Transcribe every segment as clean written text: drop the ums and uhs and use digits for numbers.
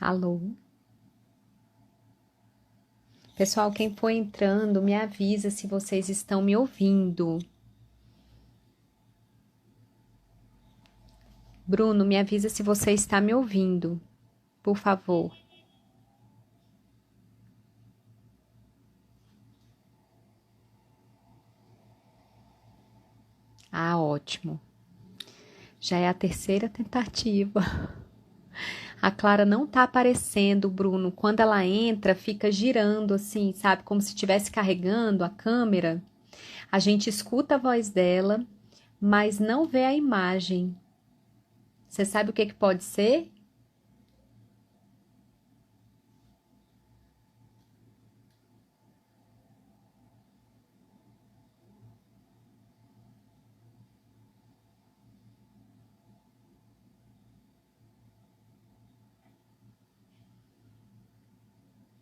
Alô? Pessoal, quem for entrando, me avisa se vocês estão me ouvindo. Bruno, me avisa se você está me ouvindo, por favor. Ah, ótimo. Já é a terceira tentativa. A Clara não tá aparecendo, Bruno. Quando ela entra, fica girando assim, sabe? Como se estivesse carregando a câmera. A gente escuta a voz dela, mas não vê a imagem. Você sabe o que que pode ser?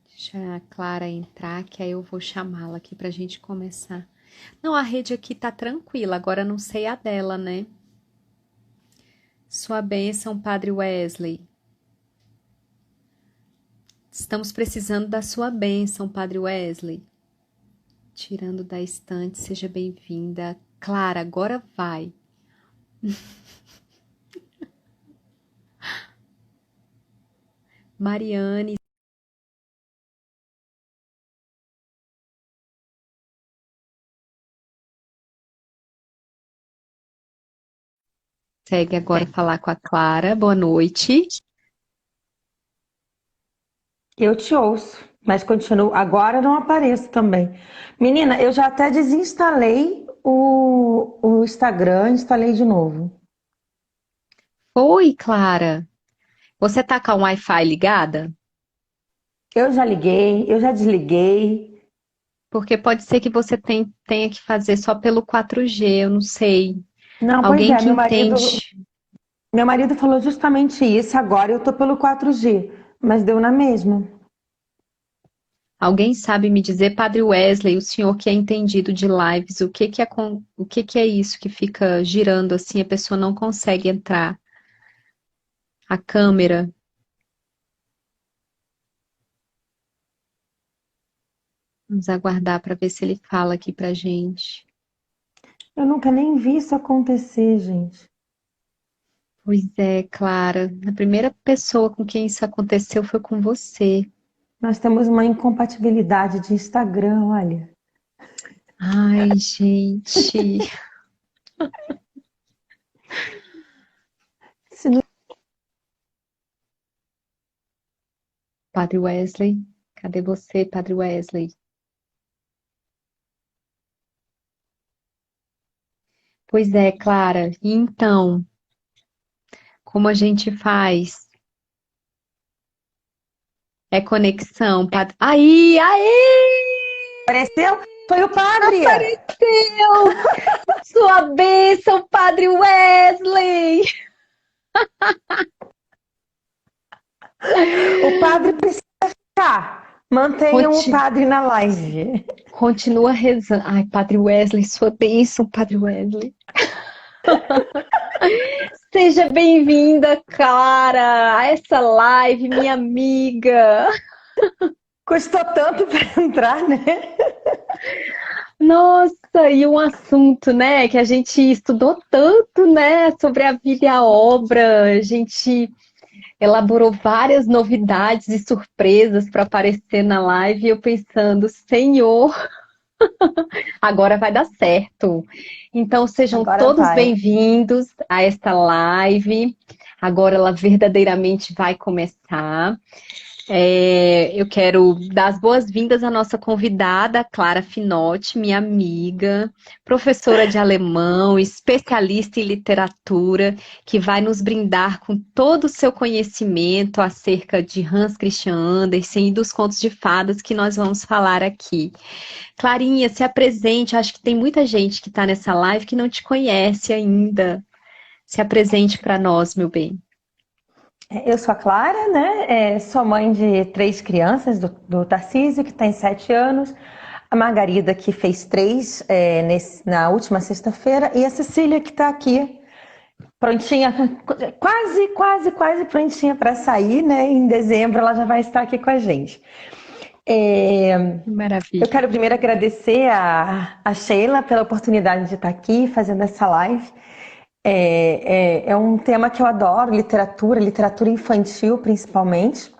Deixa a Clara entrar, que aí eu vou chamá-la aqui pra gente começar. Não, a rede aqui tá tranquila, agora não sei a dela, né? Sua bênção, Padre Wesley. Estamos precisando da sua bênção, Padre Wesley. Tirando da estante, seja bem-vinda. Clara, agora vai. Mariane, segue agora falar com a Clara. Boa noite. Eu te ouço, mas continuo. Agora não apareço também. Menina, eu já até desinstalei o Instagram, instalei de novo. Oi, Clara. Você tá com a Wi-Fi ligada? Eu já liguei, eu já desliguei. Porque pode ser que você tenha que fazer só pelo 4G, eu não sei. Não, pois Alguém é, que entende. meu marido falou justamente isso. Agora eu tô pelo 4G, mas deu na mesma. Alguém sabe me dizer, Padre Wesley, o senhor que é entendido de lives, o que que é isso que fica girando assim, a pessoa não consegue entrar? A câmera. Vamos aguardar para ver se ele fala aqui pra gente. Eu nunca nem vi isso acontecer, gente. Pois é, Clara. A primeira pessoa com quem isso aconteceu foi com você. Nós temos uma incompatibilidade de Instagram, olha. Ai, gente. Se não- Padre Wesley, cadê você, Padre Wesley? Pois é, Clara. E então, como a gente faz? É conexão, Padre. Aí! Apareceu? Foi o padre! Apareceu! Sua bênção, Padre Wesley! O padre precisa ficar. Mantenham o Conti- padre na live. Continua rezando. Ai, Padre Wesley, sua bênção, Padre Wesley. Seja bem-vinda, Clara, a essa live, minha amiga. Custou tanto para entrar, né? Nossa, e um assunto, né, que a gente estudou tanto, né, sobre a vida e a obra. A gente elaborou várias novidades e surpresas para aparecer na live, e eu pensando, Senhor, agora vai dar certo. Então sejam Agora todos vai. bem-vindos a esta live. Agora ela verdadeiramente vai começar. Eu quero dar as boas-vindas à nossa convidada, Clara Finotti, minha amiga, professora de alemão, especialista em literatura, que vai nos brindar com todo o seu conhecimento acerca de Hans Christian Andersen e dos contos de fadas que nós vamos falar aqui. Clarinha, se apresente, acho que tem muita gente que está nessa live que não te conhece ainda. Se apresente para nós, meu bem. Eu sou a Clara, né? Sou mãe de 3 crianças, do Tarcísio, que tem 7 anos, a Margarida, que fez 3 na última sexta-feira, e a Cecília, que está aqui. prontinha, quase, quase, quase prontinha para sair, né? Em dezembro ela já vai estar aqui com a gente. Eu Maravilha. quero primeiro agradecer a Sheila pela oportunidade de estar aqui fazendo essa live. É um tema que eu adoro, literatura infantil principalmente.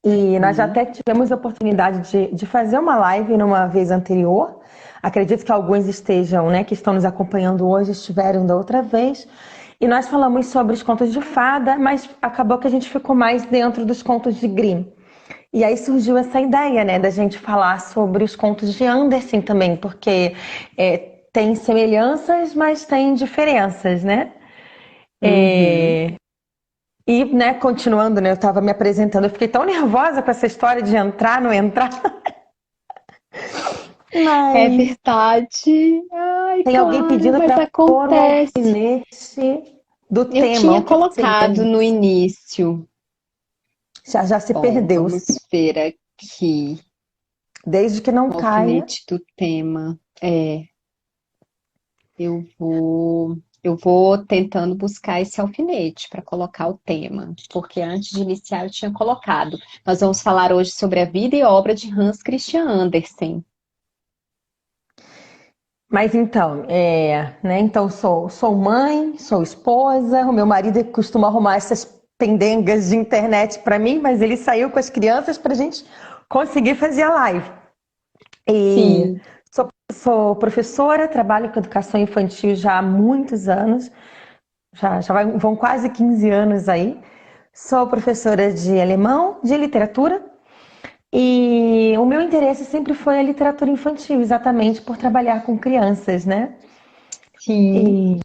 E nós já até tivemos a oportunidade de fazer uma live numa vez anterior. Acredito que alguns estejam, né, que estão nos acompanhando hoje, estiveram da outra vez. E nós falamos sobre os contos de fada, mas acabou que a gente ficou mais dentro dos contos de Grimm. E aí surgiu essa ideia, né, da gente falar sobre os contos de Andersen também, porque tem semelhanças, mas tem diferenças, né? Uhum. E, né, continuando, né, eu estava me apresentando, eu fiquei tão nervosa com essa história de entrar, não entrar. É Mas verdade. Ai, tem alguém Clara, pedindo mas para pôr o acontece. alfinete do Eu tema. tinha O que que seria, colocado no gente? início. Já se Bom, perdeu. vamos ver aqui. Desde que não O caia. alfinete do tema. Eu vou tentando buscar esse alfinete para colocar o tema, porque antes de iniciar eu tinha colocado. Nós vamos falar hoje sobre a vida e obra de Hans Christian Andersen. Mas então, né? Então sou mãe, sou esposa. O meu marido costuma arrumar essas pendengas de internet para mim, mas ele saiu com as crianças para a gente conseguir fazer a live. E Sim, sou professora, trabalho com educação infantil já há muitos anos, vão quase 15 anos aí. Sou professora de alemão, de literatura, e o meu interesse sempre foi a literatura infantil, exatamente por trabalhar com crianças, né? sim.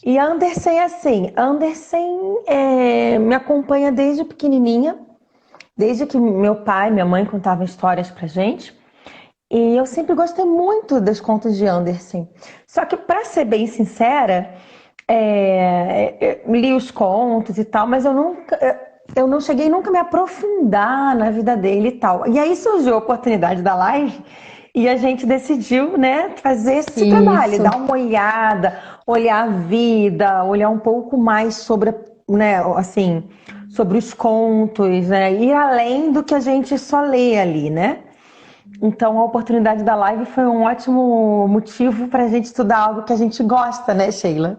E Andersen, assim, Andersen me acompanha desde pequenininha, desde que meu pai e minha mãe contavam histórias pra gente. E eu sempre gostei muito dos contos de Andersen. Só que, para ser bem sincera, li os contos e tal, mas eu não cheguei nunca a me aprofundar na vida dele e tal. E aí surgiu a oportunidade da live e a gente decidiu, né, fazer esse trabalho, Isso. dar uma olhada, olhar a vida, olhar um pouco mais sobre, né, assim, sobre os contos, né, ir além do que a gente só lê ali, né? Então, a oportunidade da live foi um ótimo motivo para a gente estudar algo que a gente gosta, né, Sheila?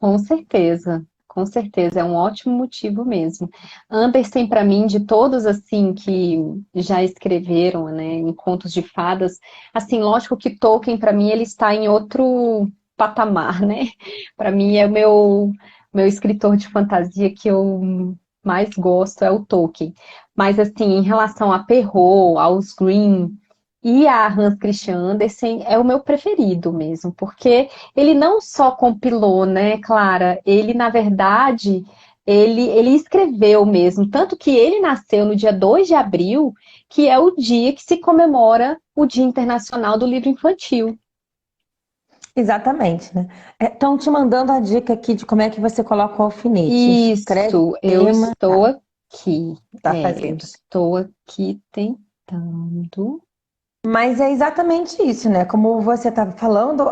Com certeza, com certeza, é um ótimo motivo mesmo. Andersen, para mim, de todos assim que já escreveram, né, em contos de fadas, assim, lógico que Tolkien para mim ele está em outro patamar, né? Para mim é o meu escritor de fantasia que eu mais gosto é o Tolkien. Mas assim, em relação a Perrault, aos Grimm, e a Hans Christian Andersen é o meu preferido mesmo, porque ele não só compilou, né, Clara? Ele, na verdade, ele escreveu mesmo. Tanto que ele nasceu no dia 2 de abril, que é o dia que se comemora o Dia Internacional do Livro Infantil. Exatamente, né? Estão te mandando a dica aqui de como é que você coloca o alfinete. Escreve o Isso, eu tema, estou aqui. tá Eu fazendo. estou aqui tentando. Mas é exatamente isso, né? Como você estava falando,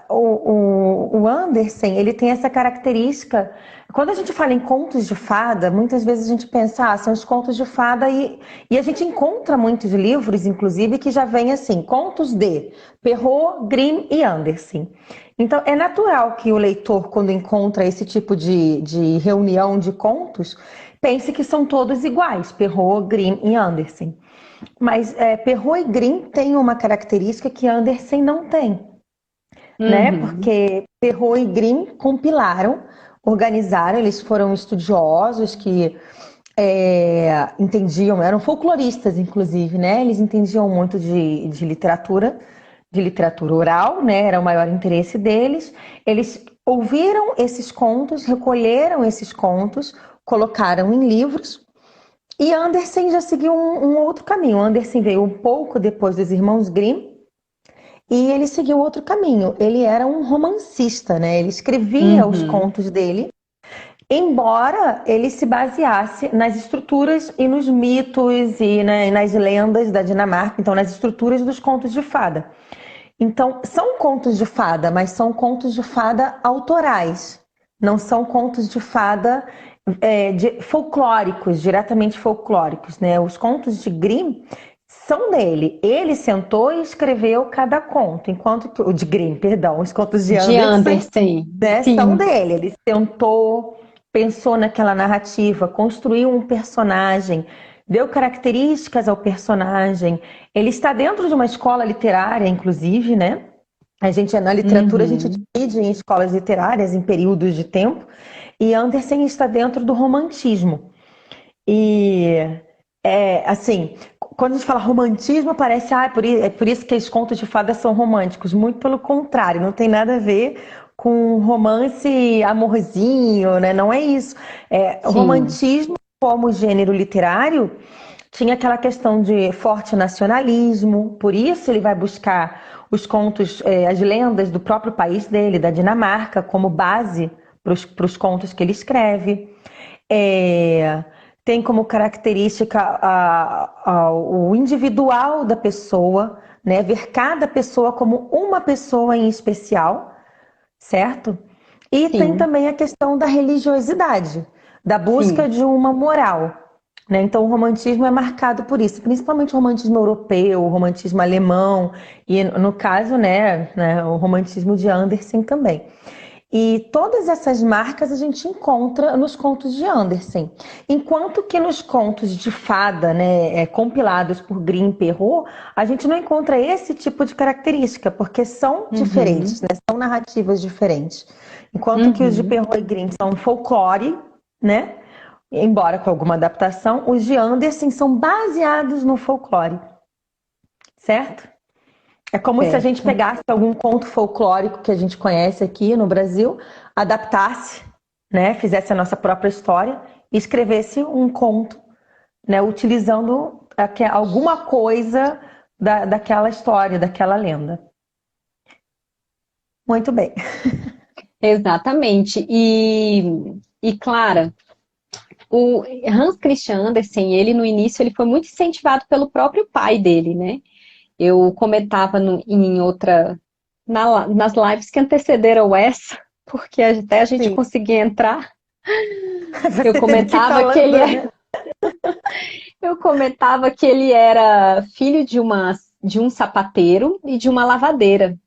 o Andersen, ele tem essa característica. Quando a gente fala em contos de fada, muitas vezes a gente pensa, são os contos de fada, e a gente encontra muitos livros, inclusive, que já vem assim, contos de Perrault, Grimm e Andersen. Então, é natural que o leitor, quando encontra esse tipo de reunião de contos, pense que são todos iguais, Perrault, Grimm e Andersen. Mas Perrault e Grimm têm uma característica que Andersen não tem, né? Uhum. Porque Perrault e Grimm compilaram, organizaram, eles foram estudiosos que entendiam, eram folcloristas, inclusive, né? Eles entendiam muito de literatura oral, né? Era o maior interesse deles. Eles ouviram esses contos, recolheram esses contos, colocaram em livros. E Andersen já seguiu um outro caminho. Andersen veio um pouco depois dos irmãos Grimm e ele seguiu outro caminho. Ele era um romancista, né? Ele escrevia os Uhum. contos dele, embora ele se baseasse nas estruturas e nos mitos e né, nas lendas da Dinamarca, então nas estruturas dos contos de fada. Então, são contos de fada, mas são contos de fada autorais. Não são contos de fada folclóricos, diretamente folclóricos, né? Os contos de Grimm são dele. Ele sentou e escreveu cada conto, enquanto que o de Grimm, perdão, os contos de De Andersen, Andersen, né, são sim. dele. Ele sentou, pensou naquela narrativa, construiu um personagem, deu características ao personagem. Ele está dentro de uma escola literária, inclusive, né? Na literatura, a gente Uhum. divide em escolas literárias, em períodos de tempo, e Andersen está dentro do romantismo. E, assim, quando a gente fala romantismo, parece, é por isso que os contos de fadas são românticos. Muito pelo contrário, não tem nada a ver com romance amorzinho, né? Não é isso. O Sim, romantismo, como gênero literário, tinha aquela questão de forte nacionalismo, por isso ele vai buscar os contos, as lendas do próprio país dele, da Dinamarca, como base para os contos que ele escreve. É, tem como característica o individual da pessoa, né? Ver cada pessoa como uma pessoa em especial, certo? E tem sim, também a questão da religiosidade, da busca sim. de uma moral, né? Então o romantismo é marcado por isso, principalmente o romantismo europeu, o romantismo alemão e no caso, né, o romantismo de Andersen também. E todas essas marcas a gente encontra nos contos de Andersen. Enquanto que nos contos de fada, né, compilados por Grimm e Perrault, a gente não encontra esse tipo de característica, porque são diferentes, Uhum. né, são narrativas diferentes. Enquanto que os de Uhum. Perrault e Grimm são folclore, né, embora com alguma adaptação, os de Andersen são baseados no folclore, certo? É como se a gente Certo. pegasse algum conto folclórico que a gente conhece aqui no Brasil, adaptasse, né, fizesse a nossa própria história e escrevesse um conto, né, utilizando alguma coisa daquela história, daquela lenda. Muito bem. Exatamente. E Clara, o Hans Christian Andersen, ele no início ele foi muito incentivado pelo próprio pai dele, né? Eu comentava em outra nas lives que antecederam essa, porque até a gente Sim, conseguia entrar. Eu você teve que ir comentava que falando, né? eu comentava que ele era filho de um sapateiro e de uma lavadeira.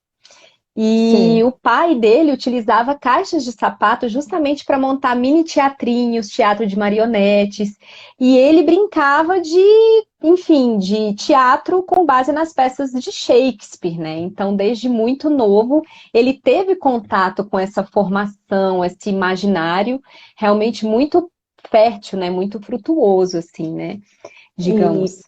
E Sim. o pai dele utilizava caixas de sapato justamente para montar mini teatrinhos, teatro de marionetes. E ele brincava enfim, de teatro com base nas peças de Shakespeare, né? Então, desde muito novo, ele teve contato com essa formação, esse imaginário realmente muito fértil, né? Muito frutuoso, assim, né? E Digamos.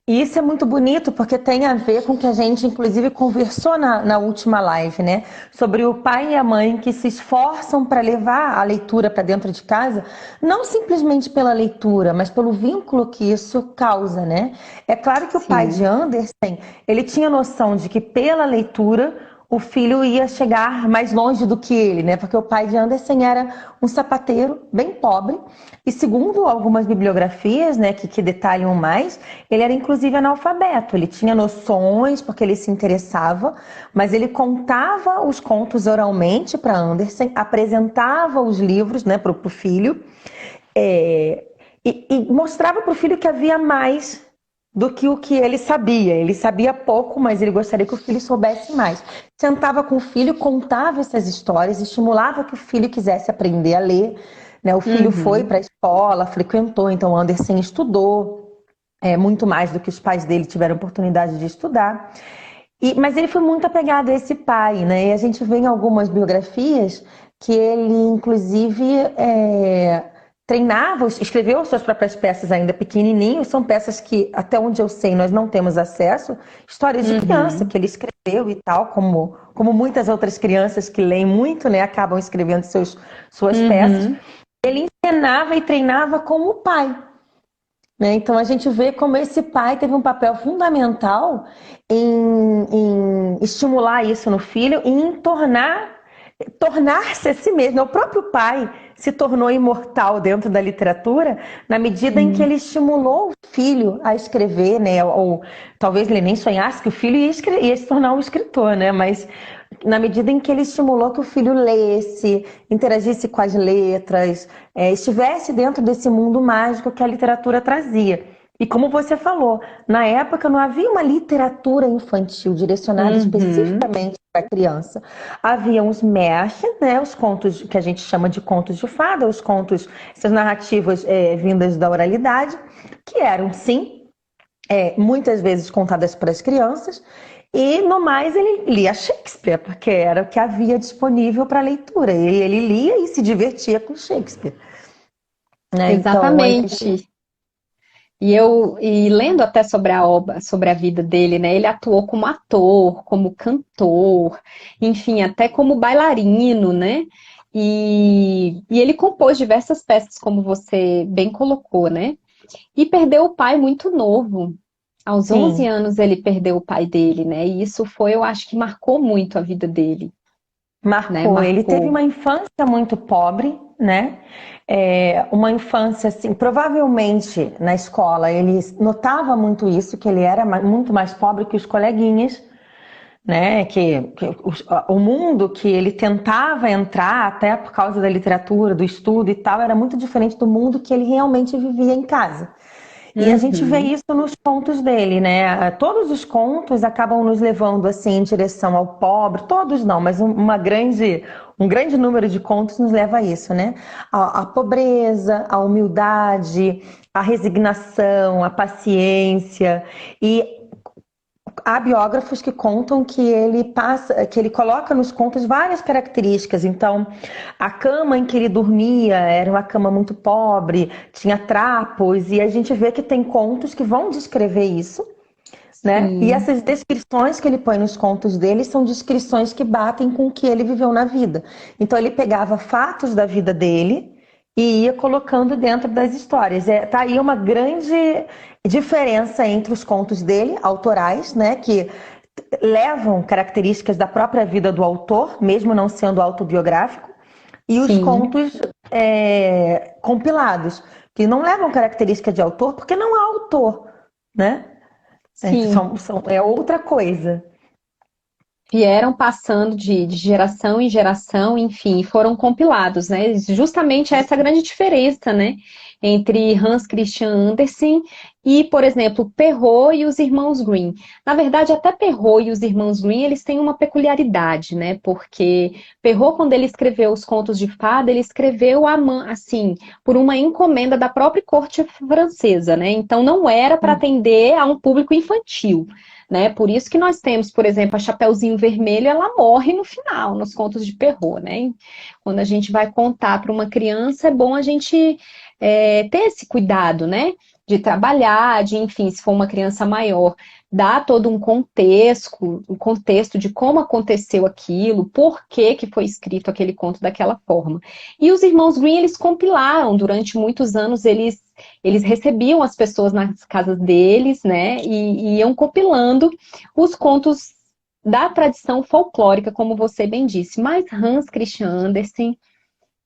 E isso é muito bonito porque tem a ver com o que a gente, inclusive, conversou na última live, né? Sobre o pai e a mãe que se esforçam para levar a leitura para dentro de casa, não simplesmente pela leitura, mas pelo vínculo que isso causa, né? É claro que o pai de Sim. Andersen, ele tinha noção de que pela leitura o filho ia chegar mais longe do que ele, né? Porque o pai de Andersen era um sapateiro bem pobre e segundo algumas bibliografias, né, que detalham mais, ele era inclusive analfabeto. Ele tinha noções porque ele se interessava, mas ele contava os contos oralmente para Andersen, apresentava os livros, né, para o filho, e mostrava para o filho que havia mais do que o que ele sabia. Ele sabia pouco, mas ele gostaria que o filho soubesse mais. Sentava com o filho, contava essas histórias, estimulava que o filho quisesse aprender a ler. Né? O filho foi Uhum. para a escola, frequentou, então Andersen estudou muito mais do que os pais dele tiveram oportunidade de estudar. Mas ele foi muito apegado a esse pai, né? E a gente vê em algumas biografias que ele, inclusive, treinava, escreveu suas próprias peças ainda pequenininho. São peças que, até onde eu sei, nós não temos acesso. Histórias de criança Uhum. que ele escreveu e tal, como muitas outras crianças que leem muito, né? Acabam escrevendo suas peças. Uhum. Ele ensinava e treinava como o pai. Né? Então a gente vê como esse pai teve um papel fundamental em estimular isso no filho e em tornar tornar-se a si mesmo. O próprio pai se tornou imortal dentro da literatura na medida em que ele estimulou o filho a escrever, né? Ou talvez ele nem sonhasse que o filho ia se tornar um escritor, né? Mas na medida em que ele estimulou que o filho lesse, interagisse com as letras, estivesse dentro desse mundo mágico que a literatura trazia. E como você falou, na época não havia uma literatura infantil direcionada Uhum. especificamente para a criança. Havia os Märchen, né, os contos que a gente chama de contos de fada, os contos, essas narrativas vindas da oralidade, que eram, sim, muitas vezes contadas para as crianças, e no mais ele lia Shakespeare, porque era o que havia disponível para leitura. E ele lia e se divertia com Shakespeare, né? Então, Exatamente. E lendo até sobre a obra, sobre a vida dele, né? Ele atuou como ator, como cantor, enfim, até como bailarino, né? E ele compôs diversas peças, como você bem colocou, né? E perdeu o pai muito novo. Aos 11 sim, anos ele perdeu o pai dele, né? E isso foi, eu acho que marcou muito a vida dele, né? marcou. Ele teve Marcou. uma infância muito pobre, né? Uma infância assim, provavelmente na escola ele notava muito isso, que ele era muito mais pobre que os coleguinhas, né? O mundo que ele tentava entrar, até por causa da literatura, do estudo e tal, era muito diferente do mundo que ele realmente vivia em casa. E a gente vê Uhum. isso nos contos dele, né? Todos os contos acabam nos levando assim em direção ao pobre, todos não, mas um grande número de contos nos leva a isso, né? A pobreza, a humildade, a resignação, a paciência. E há biógrafos que contam que que ele coloca nos contos várias características. Então, a cama em que ele dormia era uma cama muito pobre, tinha trapos, e a gente vê que tem contos que vão descrever isso, né? E Sim, essas descrições que ele põe nos contos dele são descrições que batem com o que ele viveu na vida. Então, ele pegava fatos da vida dele e ia colocando dentro das histórias. Tá aí uma grande diferença entre os contos dele, autorais, né, que levam características da própria vida do autor, mesmo não sendo autobiográfico, e os sim, contos compilados, que não levam característica de autor, porque não há autor, né? sim. É outra coisa. Vieram passando de geração em geração, enfim, foram compilados, né? Justamente essa grande diferença, né? Entre Hans Christian Andersen e, por exemplo, Perrault e os irmãos Grimm. Na verdade, até Perrault e os irmãos Grimm, eles têm uma peculiaridade, né? Porque Perrault, quando ele escreveu os contos de fada, ele escreveu assim, por uma encomenda da própria corte francesa, né? Então não era para atender a um público infantil, né? Por isso que nós temos, por exemplo, a Chapeuzinho Vermelho, ela morre no final, nos contos de Perrault, né? Quando a gente vai contar para uma criança, é bom a gente ter esse cuidado, né? De trabalhar, enfim, se for uma criança maior, dar todo um contexto de como aconteceu aquilo, por que que foi escrito aquele conto daquela forma. E os irmãos Green, eles compilaram, durante muitos anos, eles recebiam as pessoas nas casas deles, né, e iam compilando os contos da tradição folclórica, como você bem disse. Mas Hans Christian Andersen,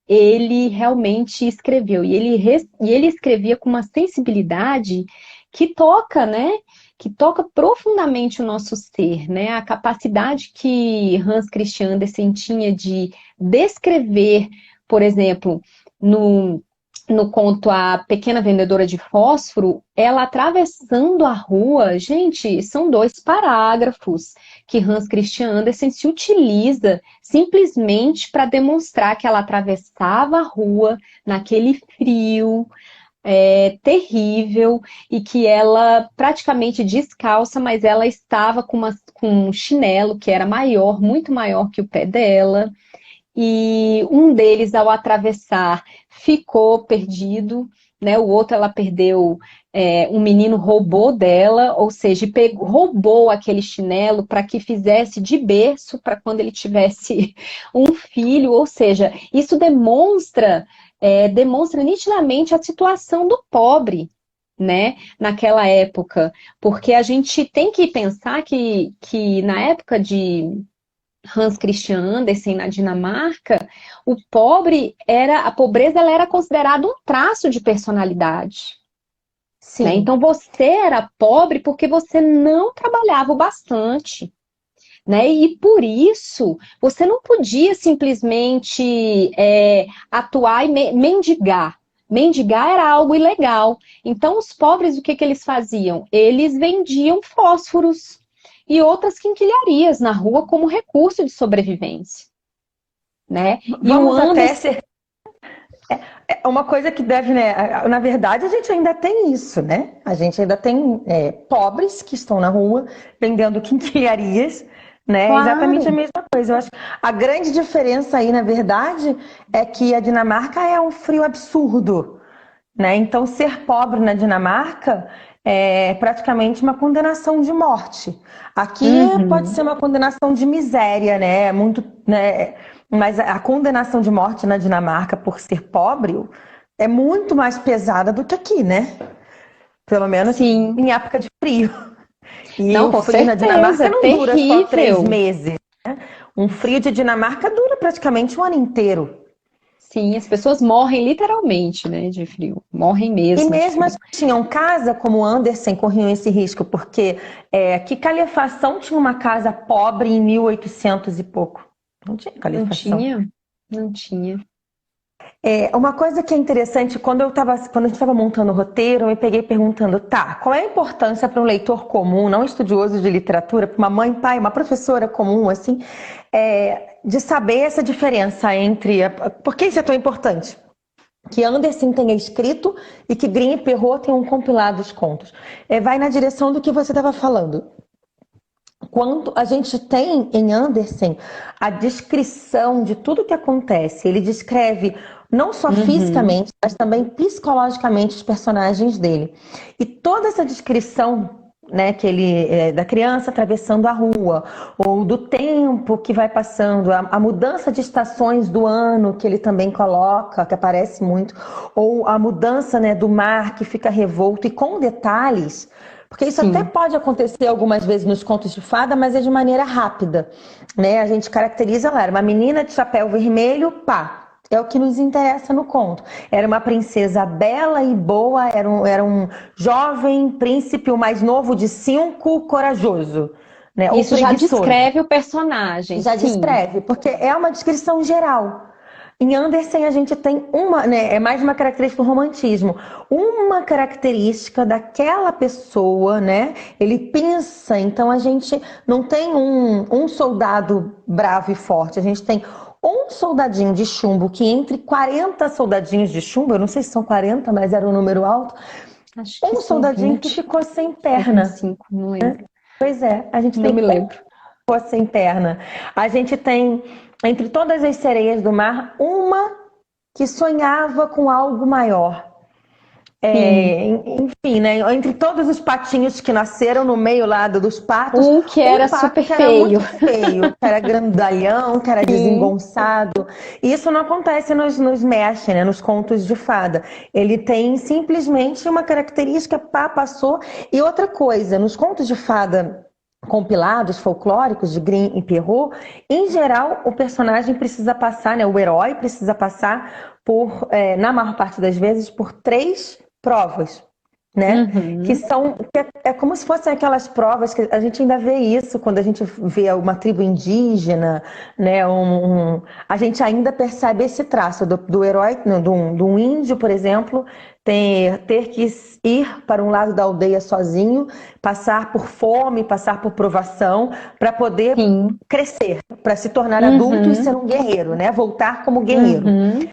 ele realmente escreveu, e ele escrevia com uma sensibilidade que toca, né, que toca profundamente o nosso ser, né, a capacidade que Hans Christian Andersen tinha de descrever, por exemplo, no no conto A Pequena Vendedora de Fósforo, ela atravessando a rua, gente, são 2 parágrafos que Hans Christian Andersen se utiliza simplesmente para demonstrar que ela atravessava a rua naquele frio terrível e que ela praticamente descalça, mas ela estava com um chinelo que era maior, muito maior que o pé dela, e um deles, ao atravessar, ficou perdido, né? O outro ela perdeu, um menino roubou dela, ou seja, roubou aquele chinelo para que fizesse de berço para quando ele tivesse um filho, ou seja, isso demonstra nitidamente a situação do pobre, né, naquela época, porque a gente tem que pensar que na época Hans Christian Andersen na Dinamarca, a pobreza ela era considerada um traço de personalidade, né? Sim. Então você era pobre porque você não trabalhava o bastante, né? E por isso você não podia simplesmente atuar e mendigar. Mendigar era algo ilegal. Então os pobres, o que que eles faziam? Eles vendiam fósforos e outras quinquilharias na rua como recurso de sobrevivência, né? E o Vamos até Anderson, ser. É uma coisa que deve, né? Na verdade, a gente ainda tem isso, né? A gente ainda tem pobres que estão na rua vendendo quinquilharias, né? É exatamente a claro. mesma coisa. Eu acho que a grande diferença aí, na verdade, é que a Dinamarca é um frio absurdo, né? Então, ser pobre na Dinamarca é praticamente uma condenação de morte. Aqui pode Uhum. ser uma condenação de miséria, né? Muito, né? Mas a condenação de morte na Dinamarca por ser pobre é muito mais pesada do que aqui, né? Pelo menos Sim. em época de frio. E Não, o com frio na Dinamarca certeza, não dura só três terrível. meses. Um frio de Dinamarca dura praticamente um ano inteiro. Sim, as pessoas morrem literalmente, né, de frio. Morrem E mesmo de mesmo frio. as que tinham casa, como o Andersen, corriam esse risco, porque que calefação tinha uma casa pobre em 1800 e pouco? Não tinha Não calefação. tinha? Não tinha. Uma coisa que é interessante, quando a gente estava montando o roteiro, eu me peguei perguntando, tá, qual é a importância para um leitor comum, não estudioso de literatura, para uma mãe, pai, uma professora comum, assim, de saber essa diferença entre... Por que isso é tão importante? Que Andersen tenha escrito e que Grimm e Perrault tenham compilado os contos. Vai na direção do que você estava falando. Quando a gente tem em Andersen a descrição de tudo que acontece, ele descreve não só Uhum. fisicamente, mas também psicologicamente os personagens dele. E toda essa descrição, né, que ele da criança atravessando a rua, ou do tempo que vai passando, a mudança de estações do ano que ele também coloca, que aparece muito, ou a mudança, né, do mar que fica revolto e com detalhes. Porque isso até Sim. pode acontecer algumas vezes nos contos de fada, mas é de maneira rápida, né? A gente caracteriza lá, era uma menina de chapéu vermelho, pá, é o que nos interessa no conto. Era uma princesa bela e boa, era um jovem príncipe, o mais novo de 5, corajoso, né? Ou Isso já preguiçoso. descreve o personagem, Já sim. descreve, porque é uma descrição geral. Em Andersen a gente tem é mais uma característica do romantismo, uma característica daquela pessoa, né? Ele pensa, então a gente não tem um soldado bravo e forte, a gente tem um soldadinho de chumbo que entre 40 soldadinhos de chumbo, eu não sei se são 40, mas era um número alto, Acho que um são soldadinho que 20 ficou sem ou perna. 25, não lembro. Pois é, a gente Não tem me lembro. ficou sem perna. A gente tem, entre todas as sereias do mar, uma que sonhava com algo maior. Sim. Enfim, né? Entre todos os patinhos que nasceram no meio lá dos patos, Um que um era pato super que era feio. muito feio, que era grandalhão, que era Sim. desengonçado. E isso não acontece nos Märchen, né? Nos contos de fada. Ele tem simplesmente uma característica, pá, passou. E outra coisa, nos contos de fada compilados folclóricos de Grimm e Perrault, em geral o personagem precisa passar, né, o herói precisa passar por, na maior parte das vezes, por 3 provas, né? Que Uhum. são é como se fossem aquelas provas que a gente ainda vê isso quando a gente vê uma tribo indígena, né? A gente ainda percebe esse traço do herói, não, de um índio, por exemplo, ter que ir para um lado da aldeia sozinho, passar por fome, passar por provação, para poder Sim. crescer, para se tornar adulto e ser Uhum. um guerreiro, né? Voltar como guerreiro. Uhum.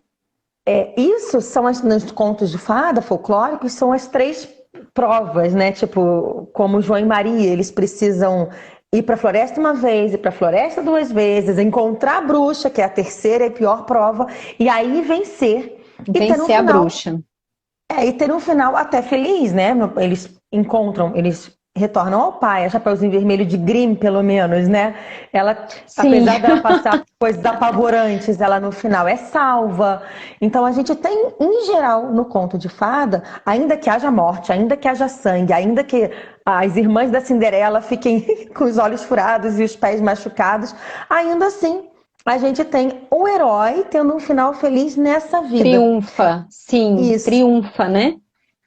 Isso são nos contos de fada folclóricos, são as 3 provas, né? Tipo, como João e Maria, eles precisam ir para a floresta uma vez, ir para a floresta 2 vezes, encontrar a bruxa, que é a terceira e pior prova, e aí vencer. E ter um Vencer a final, bruxa. até feliz, né? Eles encontram, eles retornam ao pai. A Chapeuzinho Vermelho de Grimm, pelo menos, né? Ela, Sim, apesar dela passar por coisas apavorantes, ela no final é salva. Então a gente tem, em geral, no conto de fada, ainda que haja morte, ainda que haja sangue, ainda que as irmãs da Cinderela fiquem com os olhos furados e os pés machucados, ainda assim a gente tem o herói tendo um final feliz nessa vida. triunfa, sim, Isso. triunfa, né?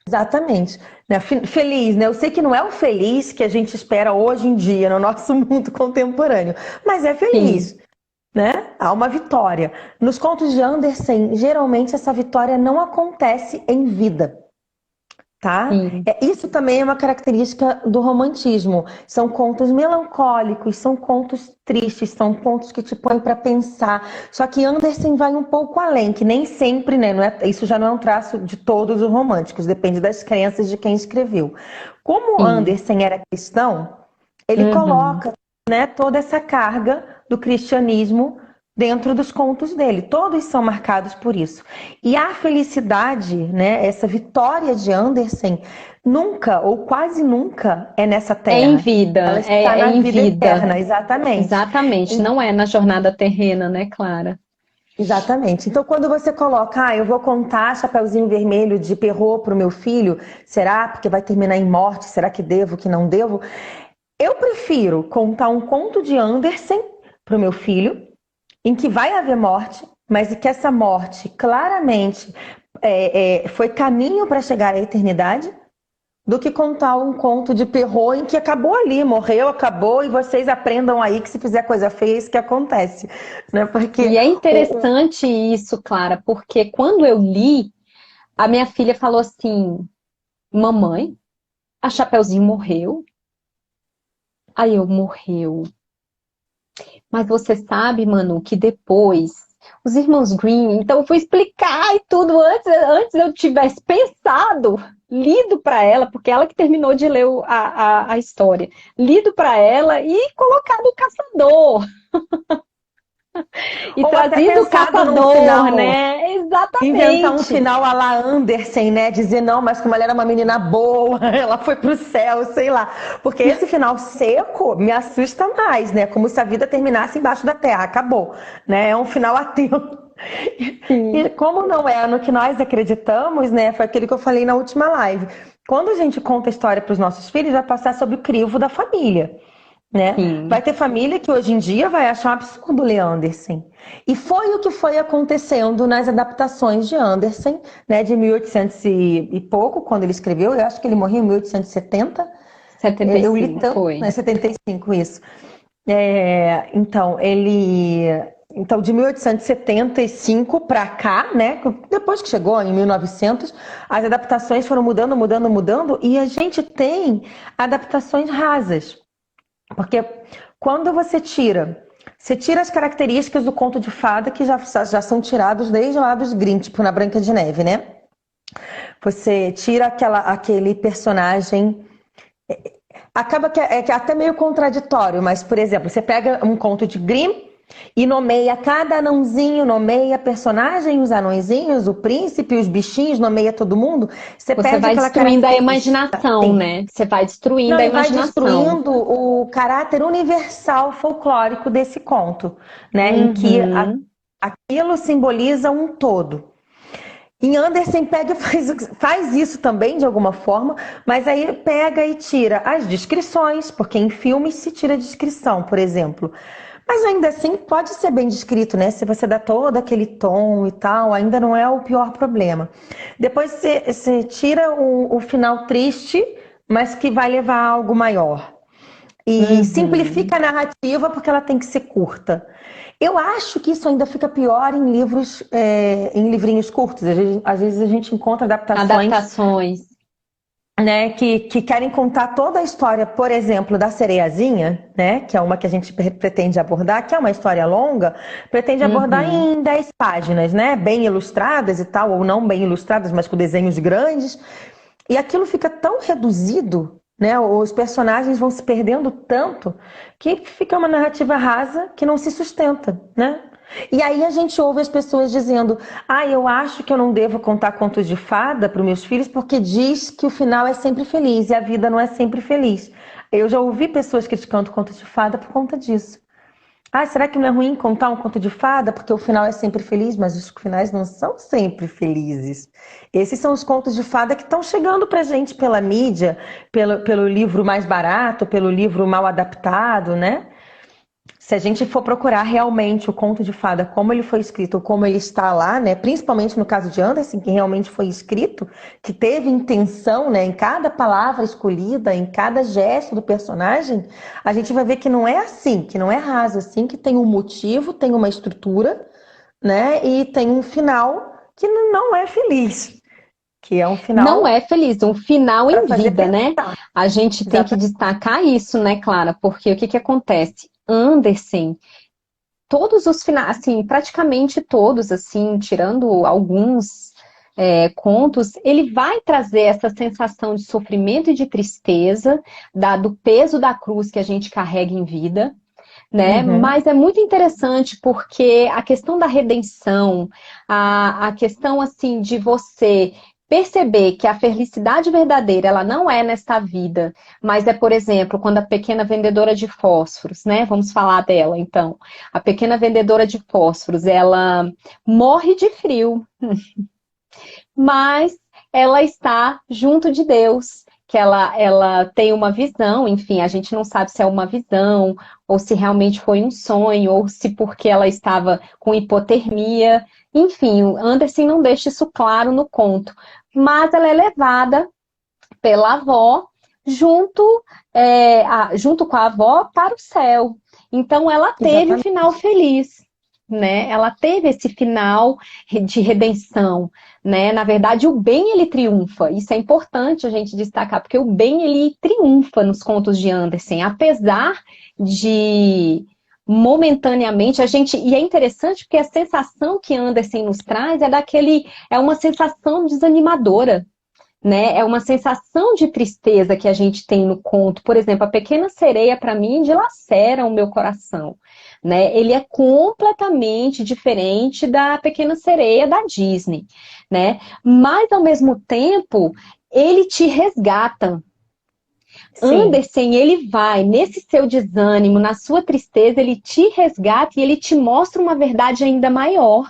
Exatamente. Né? Feliz, né? Eu sei que não é o feliz que a gente espera hoje em dia, no nosso mundo contemporâneo, mas é Sim, feliz, né? Há uma vitória. Nos contos de Andersen, geralmente essa vitória não acontece em vida. Tá? sim. Isso também é uma característica do romantismo. São contos melancólicos, são contos tristes, são contos que te põem para pensar. Só que Andersen vai um pouco além, que nem sempre, né? Isso já não é um traço de todos os românticos, depende das crenças de quem escreveu. Como Sim. Andersen era cristão, ele Uhum. coloca, né, toda essa carga do cristianismo dentro dos contos dele. Todos são marcados por isso. E a felicidade, né, essa vitória de Andersen, nunca ou quase nunca é nessa É em terra. Ela vida, está é na em vida vida. eterna, exatamente. Exatamente, não é na jornada terrena, né, Clara? Exatamente. Então, quando você coloca, eu vou contar Chapeuzinho Vermelho de Perrault para o meu filho, será? Porque vai terminar em morte, será que devo, que não devo? Eu prefiro contar um conto de Andersen para o meu filho, em que vai haver morte, mas que essa morte claramente foi caminho para chegar à eternidade, do que contar um conto de Perrault em que acabou ali, morreu, acabou, e vocês aprendam aí que se fizer coisa feia, isso que acontece. Né? Porque E é o, interessante isso, Clara, porque quando eu li, a minha filha falou assim: Mamãe, a Chapeuzinho morreu? Aí eu, morreu. Mas você sabe, Manu, que depois os irmãos Green, então eu fui explicar e tudo antes eu tivesse pensado, lido para ela, porque ela que terminou de ler a história, lido para ela e colocado o caçador, e ou até trazido o pensado num caçador, final. né? Inventar um Exatamente. final à la Andersen, né? Dizer, não, mas como ela era uma menina boa, ela foi pro céu, sei lá. Porque esse final seco me assusta mais, né? Como se a vida terminasse embaixo da terra, acabou. Né? É um final ateu. E Sim, como não é no que nós acreditamos, né? Foi aquilo que eu falei na última live. Quando a gente conta a história para os nossos filhos, vai passar sob o crivo da família. Né? Vai sim. ter família que hoje em dia vai achar um absurdo ler Andersen. E foi o que foi acontecendo nas adaptações de Andersen, né, de 1800 e pouco, quando ele escreveu. Eu acho que ele morreu em 1870. Eu li 75, tanto, foi. né, 75 isso. Então, então, de 1875 para cá, né? Depois que chegou em 1900, as adaptações foram mudando, mudando, mudando, e a gente tem adaptações rasas. Porque quando você tira as características do conto de fada que já são tirados desde lá dos Grimm, tipo na Branca de Neve, né? Você tira aquele personagem. Acaba que é até meio contraditório, mas, por exemplo, você pega um conto de Grimm e nomeia cada anãozinho, nomeia personagem, os anõezinhos, o príncipe, os bichinhos, nomeia todo mundo. Você Você perde vai aquela destruindo a característica. imaginação, Sim. né? Você vai destruindo Não, a e vai imaginação. destruindo o caráter universal folclórico desse conto, né? Em que Uhum. aquilo simboliza um todo. Em Andersen pega e faz isso também de alguma forma, mas aí pega e tira as descrições, porque em filmes se tira a descrição, por exemplo. Mas ainda assim pode ser bem descrito, né? Se você dá todo aquele tom e tal, ainda não é o pior problema. Depois você tira o final triste, mas que vai levar a algo maior. E Uhum. simplifica a narrativa porque ela tem que ser curta. Eu acho que isso ainda fica pior em livros, em livrinhos curtos. Às vezes a gente encontra adaptações, Adaptações. né, que querem contar toda a história, por exemplo, da Sereiazinha, né, que é uma que a gente pretende abordar, que é uma história longa, pretende abordar Uhum. em 10 páginas, né, bem ilustradas e tal, ou não bem ilustradas, mas com desenhos grandes. E aquilo fica tão reduzido, né? Os personagens vão se perdendo tanto que fica uma narrativa rasa que não se sustenta, né? E aí a gente ouve as pessoas dizendo: ah, eu acho que eu não devo contar contos de fada para os meus filhos porque diz que o final é sempre feliz e a vida não é sempre feliz. Eu já ouvi pessoas criticando contos de fada por conta disso. Ah, será que não é ruim contar um conto de fada porque o final é sempre feliz? Mas os finais não são sempre felizes. Esses são os contos de fada que estão chegando pra gente pela mídia, pelo livro mais barato, pelo livro mal adaptado, né? Se a gente for procurar realmente o conto de fada, como ele foi escrito, como ele está lá, né? Principalmente no caso de Andersen, que realmente foi escrito, que teve intenção, né? Em cada palavra escolhida, em cada gesto do personagem, a gente vai ver que não é assim, que não é raso assim, que tem um motivo, tem uma estrutura, né? E tem um final que não é feliz, que é um Não final é feliz, um final para em fazer vida, né? pensar. A gente tem que Exatamente. destacar isso, né, Clara? Porque o que que acontece? Andersen, todos os finais, assim, praticamente todos, assim, tirando alguns contos, ele vai trazer essa sensação de sofrimento e de tristeza, do peso da cruz que a gente carrega em vida, né? Uhum. Mas é muito interessante porque a questão da redenção, a questão assim de você perceber que a felicidade verdadeira ela não é nesta vida, mas é, por exemplo, quando a pequena vendedora de fósforos, né? Vamos falar dela, então. A pequena vendedora de fósforos, ela morre de frio, mas ela está junto de Deus, que ela tem uma visão, enfim, a gente não sabe se é uma visão, ou se realmente foi um sonho, ou se porque ela estava com hipotermia, enfim, o Andersen não deixa isso claro no conto, mas ela é levada pela avó junto, junto com a avó para o céu. Então ela teve um Exatamente. final feliz, né? Ela teve esse final de redenção, né? Na verdade, o bem ele triunfa. Isso é importante a gente destacar, porque o bem ele triunfa nos contos de Andersen, apesar de momentaneamente a gente, e é interessante porque a sensação que Andersen nos traz é uma sensação desanimadora, né? É uma sensação de tristeza que a gente tem no conto. Por exemplo, a Pequena Sereia, para mim, dilacera o meu coração, né? Ele é completamente diferente da Pequena Sereia da Disney, né? Mas, ao mesmo tempo, ele te resgata. Sim. Andersen, ele vai, nesse seu desânimo, na sua tristeza, ele te resgata e ele te mostra uma verdade ainda maior,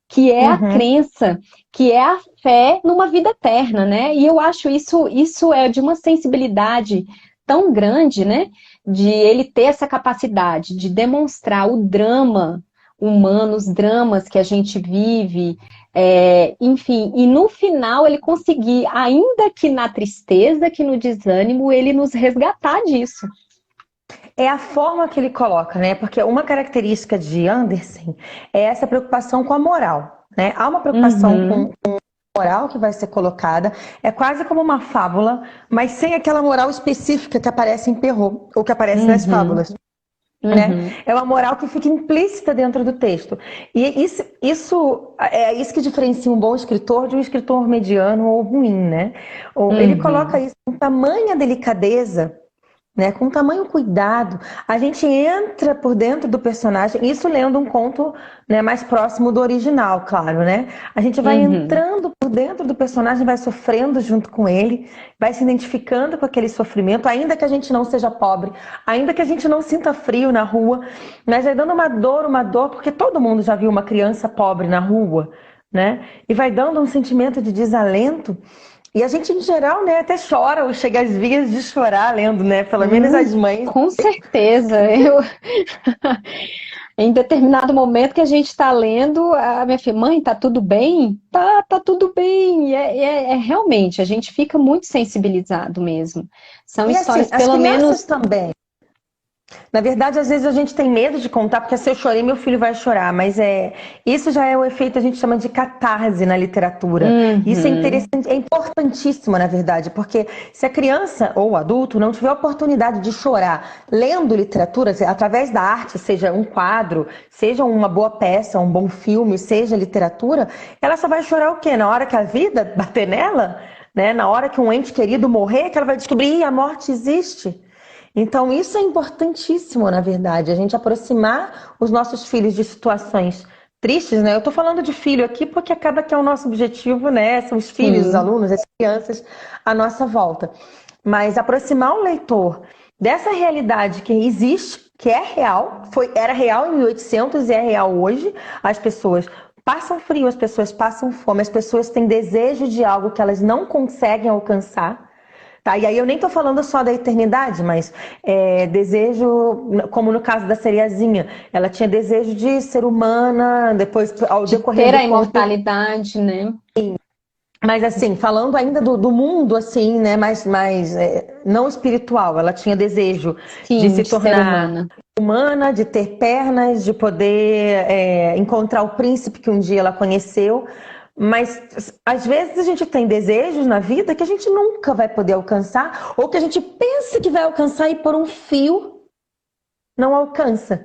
que é a Uhum. crença, que é a fé numa vida eterna, né? E eu acho isso é de uma sensibilidade tão grande, né? De ele ter essa capacidade de demonstrar o drama humano, os dramas que a gente vive, enfim, e no final ele conseguir, ainda que na tristeza, que no desânimo, ele nos resgatar disso. É a forma que ele coloca, né? Porque uma característica de Andersen é essa preocupação com a moral, né? Há uma preocupação Uhum, com a moral que vai ser colocada, é quase como uma fábula, mas sem aquela moral específica que aparece em Perrault, ou que aparece nas uhum, fábulas. Né? uhum, É uma moral que fica implícita dentro do texto. E isso é isso que diferencia um bom escritor de um escritor mediano ou ruim, né? Ele coloca uhum. isso com tamanha delicadeza, né, com tamanho cuidado, a gente entra por dentro do personagem, isso lendo um conto, né, mais próximo do original, claro, né? A gente vai Uhum. entrando por dentro do personagem, vai sofrendo junto com ele, vai se identificando com aquele sofrimento, ainda que a gente não seja pobre, ainda que a gente não sinta frio na rua, mas vai dando uma dor, porque todo mundo já viu uma criança pobre na rua, né? E vai dando um sentimento de desalento. E a gente, em geral, né, até chora ou chega às vias de chorar lendo, né? Pelo menos as mães. Com certeza. Em determinado momento que a gente está lendo, a minha filha, mãe, tá tudo bem? Tá tudo bem. Realmente, a gente fica muito sensibilizado mesmo. São E assim, histórias, as pelo crianças menos. também. Na verdade, às vezes a gente tem medo de contar, porque se eu chorei, meu filho vai chorar. Mas isso já é o efeito, a gente chama de catarse na literatura. Isso é Uhum, interessante, é importantíssimo, na verdade, porque se a criança ou o adulto não tiver a oportunidade de chorar lendo literatura, através da arte, seja um quadro, seja uma boa peça, um bom filme, seja literatura, ela só vai chorar o quê? Na hora que a vida bater nela, né? Na hora que um ente querido morrer, que ela vai descobrir, a morte existe. Então, isso é importantíssimo, na verdade, a gente aproximar os nossos filhos de situações tristes, né? Eu tô falando de filho aqui porque acaba que é o nosso objetivo, né? São os filhos, os Sim, alunos, as crianças à nossa volta. Mas aproximar o leitor dessa realidade que existe, que é real, era real em 1800 e é real hoje. As pessoas passam frio, as pessoas passam fome, as pessoas têm desejo de algo que elas não conseguem alcançar. Tá, e aí eu nem tô falando só da eternidade, mas desejo, como no caso da Seriazinha, ela tinha desejo de ser humana, depois, ao de decorrer ter do a conto. imortalidade, né? Mas assim, falando ainda do mundo, assim, né, não espiritual, ela tinha desejo de Sim, se de ser tornar humana. humana, de ter pernas, de poder encontrar o príncipe que um dia ela conheceu. Mas às vezes a gente tem desejos na vida que a gente nunca vai poder alcançar, ou que a gente pensa que vai alcançar e por um fio não alcança.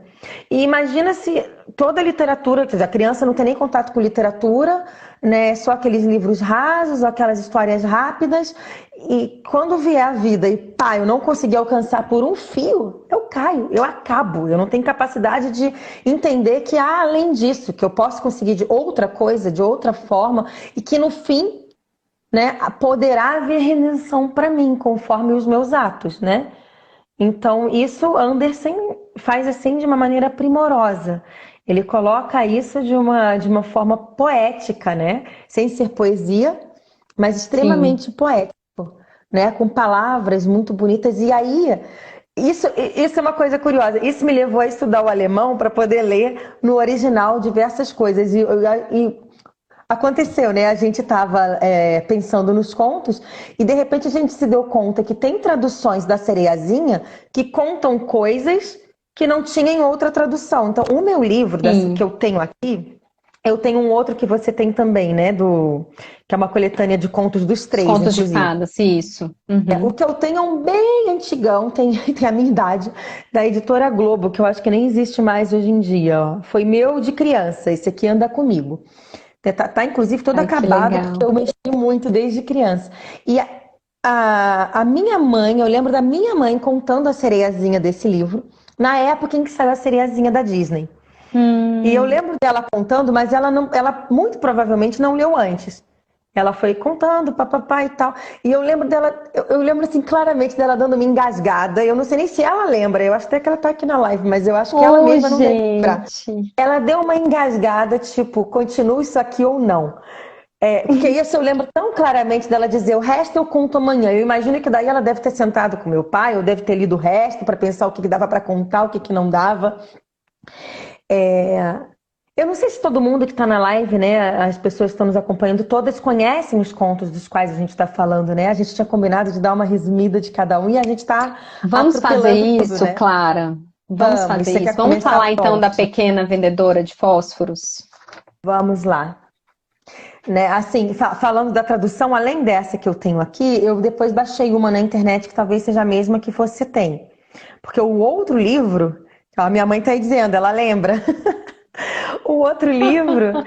E imagina se toda a literatura, quer dizer, a criança não tem nem contato com literatura, né? Só aqueles livros rasos, aquelas histórias rápidas. E quando vier a vida e pá, eu não consegui alcançar por um fio, eu caio, eu acabo. Eu não tenho capacidade de entender que há além disso, que eu posso conseguir de outra coisa, de outra forma, e que no fim, né, poderá haver redenção para mim, conforme os meus atos, né? Então, isso Anderson faz assim de uma maneira primorosa. Ele coloca isso de uma forma poética, né? Sem ser poesia, mas Sim. extremamente poético, né? Com palavras muito bonitas. E aí, isso é uma coisa curiosa. Isso me levou a estudar o alemão para poder ler no original diversas coisas. E aconteceu, né? A gente estava pensando nos contos e de repente a gente se deu conta que tem traduções da Sereiazinha que contam coisas que não tinha em outra tradução. Então, o meu livro que Sim, eu tenho aqui, eu tenho um outro que você tem também, né? Que é uma coletânea de contos dos os três, contos de inclusive. fadas, isso. O Uhum. que eu tenho é um bem antigão, tem a minha idade, da editora Globo, que eu acho que nem existe mais hoje em dia. Ó. Foi meu de criança, esse aqui anda comigo. Tá, inclusive todo Ai, que acabado, porque legal. eu mexi muito desde criança. E a minha mãe, eu lembro da minha mãe contando a sereiazinha desse livro, na época em que saiu a sereiazinha da Disney. E eu Hum, lembro dela contando, mas ela muito provavelmente não leu antes. Ela foi contando, papapá e tal. E eu lembro dela, eu lembro assim claramente dela dando uma engasgada. Eu não sei nem se ela lembra, eu acho até que ela tá aqui na live, mas eu acho que ela ô, mesma não deve lembrar. gente. Ela deu uma engasgada, tipo, continua isso aqui ou não. Porque isso eu lembro tão claramente dela dizer, o resto eu conto amanhã. Eu imagino que daí ela deve ter sentado com meu pai, ou deve ter lido o resto para pensar o que dava para contar, o que não dava. Eu não sei se todo mundo que está na live, né, as pessoas que estão nos acompanhando, todas conhecem os contos dos quais a gente está falando, né? A gente tinha combinado de dar uma resumida de cada um e a gente está Vamos fazer atropelando tudo, isso, né? Clara. Vamos Vamos, fazer você isso. quer Vamos começar falar por então da onde? pequena vendedora de fósforos. Vamos lá. Né? Assim, falando da tradução, além dessa que eu tenho aqui, eu depois baixei uma na internet que talvez seja a mesma que você tem. Porque o outro livro, a minha mãe está aí dizendo, ela lembra. O outro livro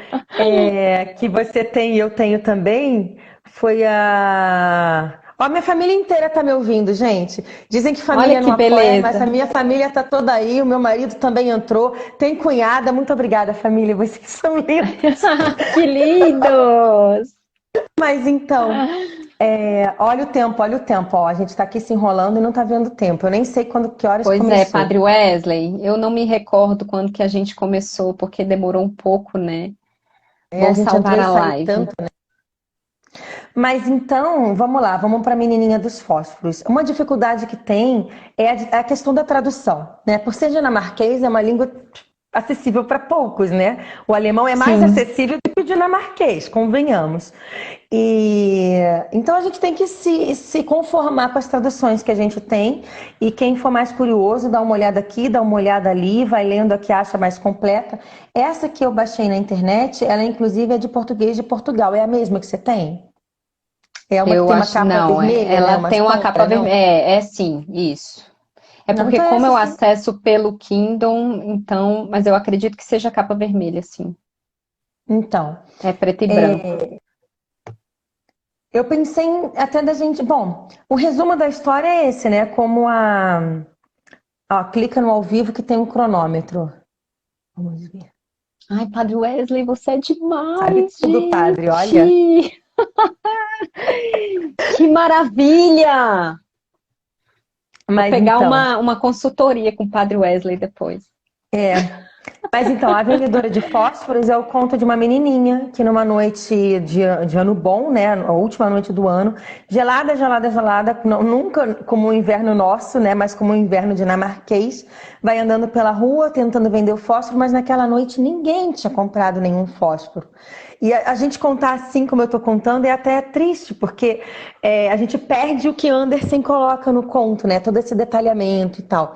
que você tem e eu tenho também foi a. Ó, minha família inteira tá me ouvindo, gente. Dizem que Olha família não que apoia, mas a beleza. minha família tá toda aí, o meu marido também entrou. Tem cunhada, muito obrigada, família, vocês são lindos. Que lindos! Mas então, olha o tempo, ó. A gente tá aqui se enrolando e não tá vendo o tempo. Eu nem sei que horas Pois é, Padre começou. Wesley, eu não me recordo quando que a gente começou, porque demorou um pouco, né? A Vou gente salvar entrou e a saiu live. tanto. Mas então, vamos lá, vamos para a menininha dos fósforos. Uma dificuldade que tem é a questão da tradução, né? Por ser dinamarquês, é uma língua acessível para poucos, né? O alemão é mais Sim, acessível do que o dinamarquês, convenhamos. E então a gente tem que se conformar com as traduções que a gente tem. E quem for mais curioso, dá uma olhada aqui, dá uma olhada ali, vai lendo a que acha mais completa. Essa que eu baixei na internet, ela inclusive é de português de Portugal. É a mesma que você tem? É uma que eu tem uma acho, capa não, vermelha, né? ela Uma tem uma capa sombra, não? vermelha, é sim, isso. É Não, porque então é como essa eu sim. acesso pelo Kindle, então, mas eu acredito que seja capa vermelha, sim. Então, É preto e branco. eu pensei até da gente. Bom, o resumo da história é esse, né? Como a Ó, clica no ao vivo que tem um cronômetro. Vamos ver. Ai, Padre Wesley, você é Sabe demais, tudo, padre, olha. gente! Que maravilha! Vou Mas pegar então, uma consultoria com o Padre Wesley depois. é. Mas então, A Vendedora de Fósforos é o conto de uma menininha que numa noite de ano bom, né, a última noite do ano, gelada, gelada, gelada, nunca como o inverno nosso, né, mas como o inverno dinamarquês, vai andando pela rua tentando vender o fósforo, mas naquela noite ninguém tinha comprado nenhum fósforo. E a gente contar assim como eu tô contando é até triste, porque a gente perde o que Andersen coloca no conto, né, todo esse detalhamento e tal.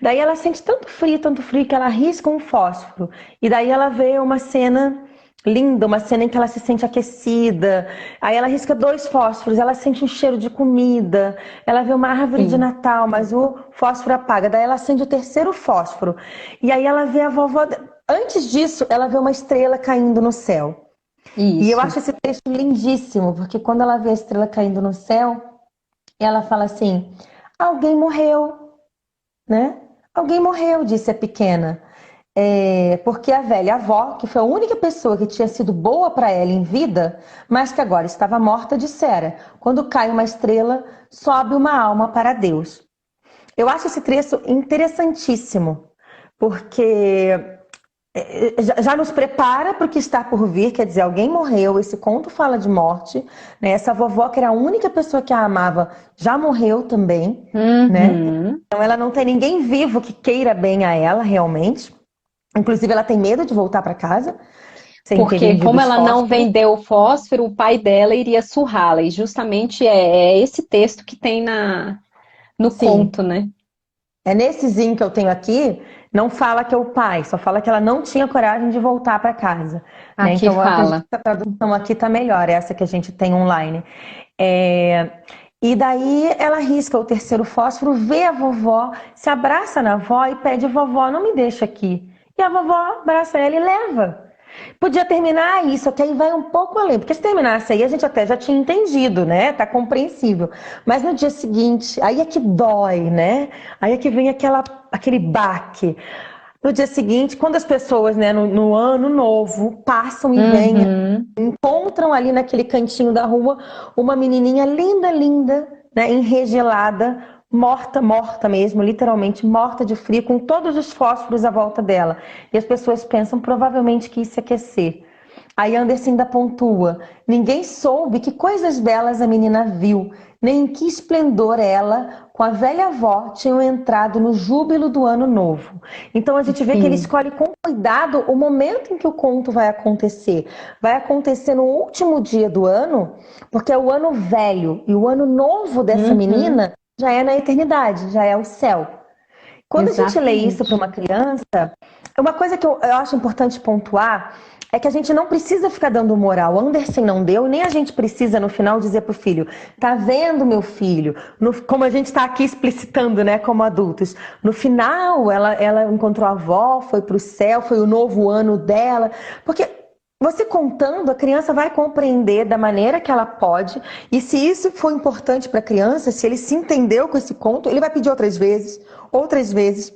Daí ela sente tanto frio que ela risca um fósforo. E daí ela vê uma cena linda, uma cena em que ela se sente aquecida. Aí ela risca 2 fósforos, ela sente um cheiro de comida. Ela vê uma árvore de Sim, Natal, mas o fósforo apaga. Daí ela acende o terceiro fósforo. E aí ela vê a vovó. Antes disso, ela vê uma estrela caindo no céu. E eu isso. acho esse texto lindíssimo, porque quando ela vê a estrela caindo no céu, ela fala assim: alguém morreu, né? Alguém morreu, disse a pequena. Porque a velha avó, que foi a única pessoa que tinha sido boa para ela em vida, mas que agora estava morta, dissera: quando cai uma estrela, sobe uma alma para Deus. Eu acho esse trecho interessantíssimo, porque já nos prepara para o que está por vir, quer dizer, alguém morreu, esse conto fala de morte, né? Essa vovó, que era a única pessoa que a amava, já morreu também, né? Uhum. Então ela não tem ninguém vivo que queira bem a ela, realmente. Inclusive, ela tem medo de voltar para casa sem ter Porque vendido como os ela não fósforos. vendeu o fósforo, o pai dela iria surrá-la. E justamente é esse texto que tem no Sim, conto, né? nessezinho que eu tenho aqui, não fala que é o pai, só fala que ela não tinha coragem de voltar para casa, né? Aqui Então eu acredito fala. que a tradução aqui tá melhor, essa que a gente tem online. É, E daí ela risca o terceiro fósforo, vê a vovó, se abraça na avó e pede: vovó, não me deixa aqui. E a vovó abraça ela e leva. Podia terminar aí, só que aí vai um pouco além. Porque se terminasse aí, a gente até já tinha entendido, né? Tá compreensível. Mas no dia seguinte, aí é que dói, né? Aí é que vem aquele baque. No dia seguinte, quando as pessoas, né, no ano novo, passam e vêm, Uhum. encontram ali naquele cantinho da rua uma menininha linda, linda, né, enregelada, morta, morta mesmo, literalmente morta de frio, com todos os fósforos à volta dela. E as pessoas pensam provavelmente que isso é aquecer. Aí Anderson ainda pontua: ninguém soube que coisas belas a menina viu, nem em que esplendor ela, com a velha avó, tinham entrado no júbilo do ano novo. Então a gente vê que ele Sim. escolhe com cuidado o momento em que o conto vai acontecer. Vai acontecer no último dia do ano, porque é o ano velho, e o ano novo dessa Uhum. menina já é na eternidade, já é o céu. Quando a gente lê isso para Exatamente. uma criança, uma coisa que eu acho importante pontuar é que a gente não precisa ficar dando moral. Anderson não deu, nem a gente precisa no final dizer pro filho: tá vendo, meu filho? Como a gente está aqui explicitando, né, como adultos. No final, ela encontrou a avó, foi pro céu, foi o novo ano dela. Porque você contando, a criança vai compreender da maneira que ela pode. E se isso for importante para a criança, se ele se entendeu com esse conto, ele vai pedir outras vezes, outras vezes.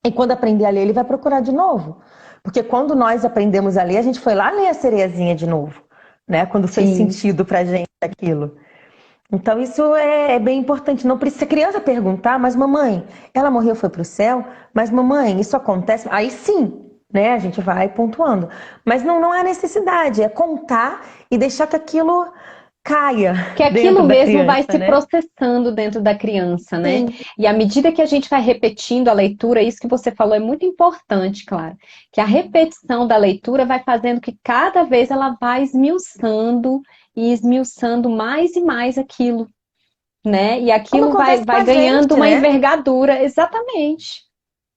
E quando aprender a ler, ele vai procurar de novo. Porque quando nós aprendemos a ler, a gente foi lá ler a Sereiazinha de novo, né? Quando fez Sim. sentido pra gente aquilo. Então isso é bem importante. Não precisa a criança perguntar: mas mamãe, ela morreu, foi pro céu? Mas mamãe, isso acontece? Aí sim, né? A gente vai pontuando. Mas não há necessidade. É contar e deixar que aquilo caia Que aquilo dentro da mesmo vai criança, se né? processando dentro da criança, né? Sim. E à medida que a gente vai repetindo a leitura, isso que você falou é muito importante, claro, que a repetição da leitura vai fazendo que cada vez ela vai esmiuçando e esmiuçando mais e mais aquilo, né? E Como aquilo acontece com vai a ganhando gente, uma né? envergadura, exatamente.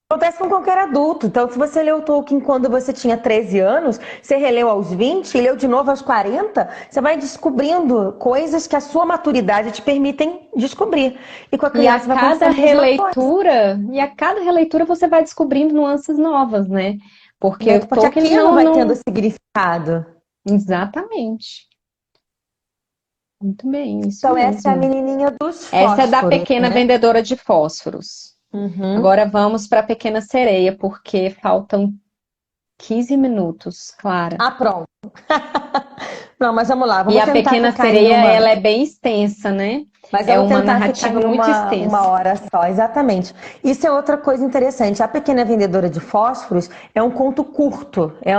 Acontece com qualquer adulto. Então, se você leu Tolkien quando você tinha 13 anos, você releu aos 20 e leu de novo aos 40, você vai descobrindo coisas que a sua maturidade te permitem descobrir. E com a criança vai acontecer a mesma coisa. E a cada releitura você vai descobrindo nuances novas, né? Porque Né? o Porque Tolkien aquilo vai tendo não... significado. Exatamente. Muito bem, isso Então, essa é a mesmo. menininha dos Essa é da fósforos, pequena né? vendedora de fósforos. Uhum. Agora vamos para a Pequena Sereia, porque faltam 15 minutos, Clara. Ah, pronto. Não, mas vamos lá, E vamos a tentar Pequena ficar em Sereia, uma. ela é bem extensa, né? Mas É vamos uma tentar ficar narrativa em muito uma extensa. hora só, exatamente. Isso é outra coisa interessante. A Pequena Vendedora de Fósforos é um conto curto. É,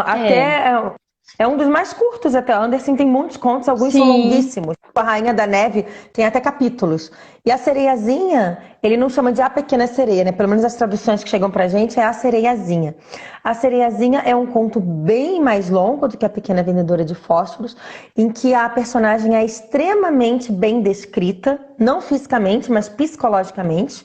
É um dos mais curtos até. Anderson tem muitos contos, alguns são sim. longuíssimos. A Rainha da Neve tem até capítulos. E a Sereiazinha, ele não chama de A Pequena Sereia, né? Pelo menos as traduções que chegam pra gente é A Sereiazinha. A Sereiazinha é um conto bem mais longo do que A Pequena Vendedora de Fósforos, em que a personagem é extremamente bem descrita, não fisicamente, mas psicologicamente,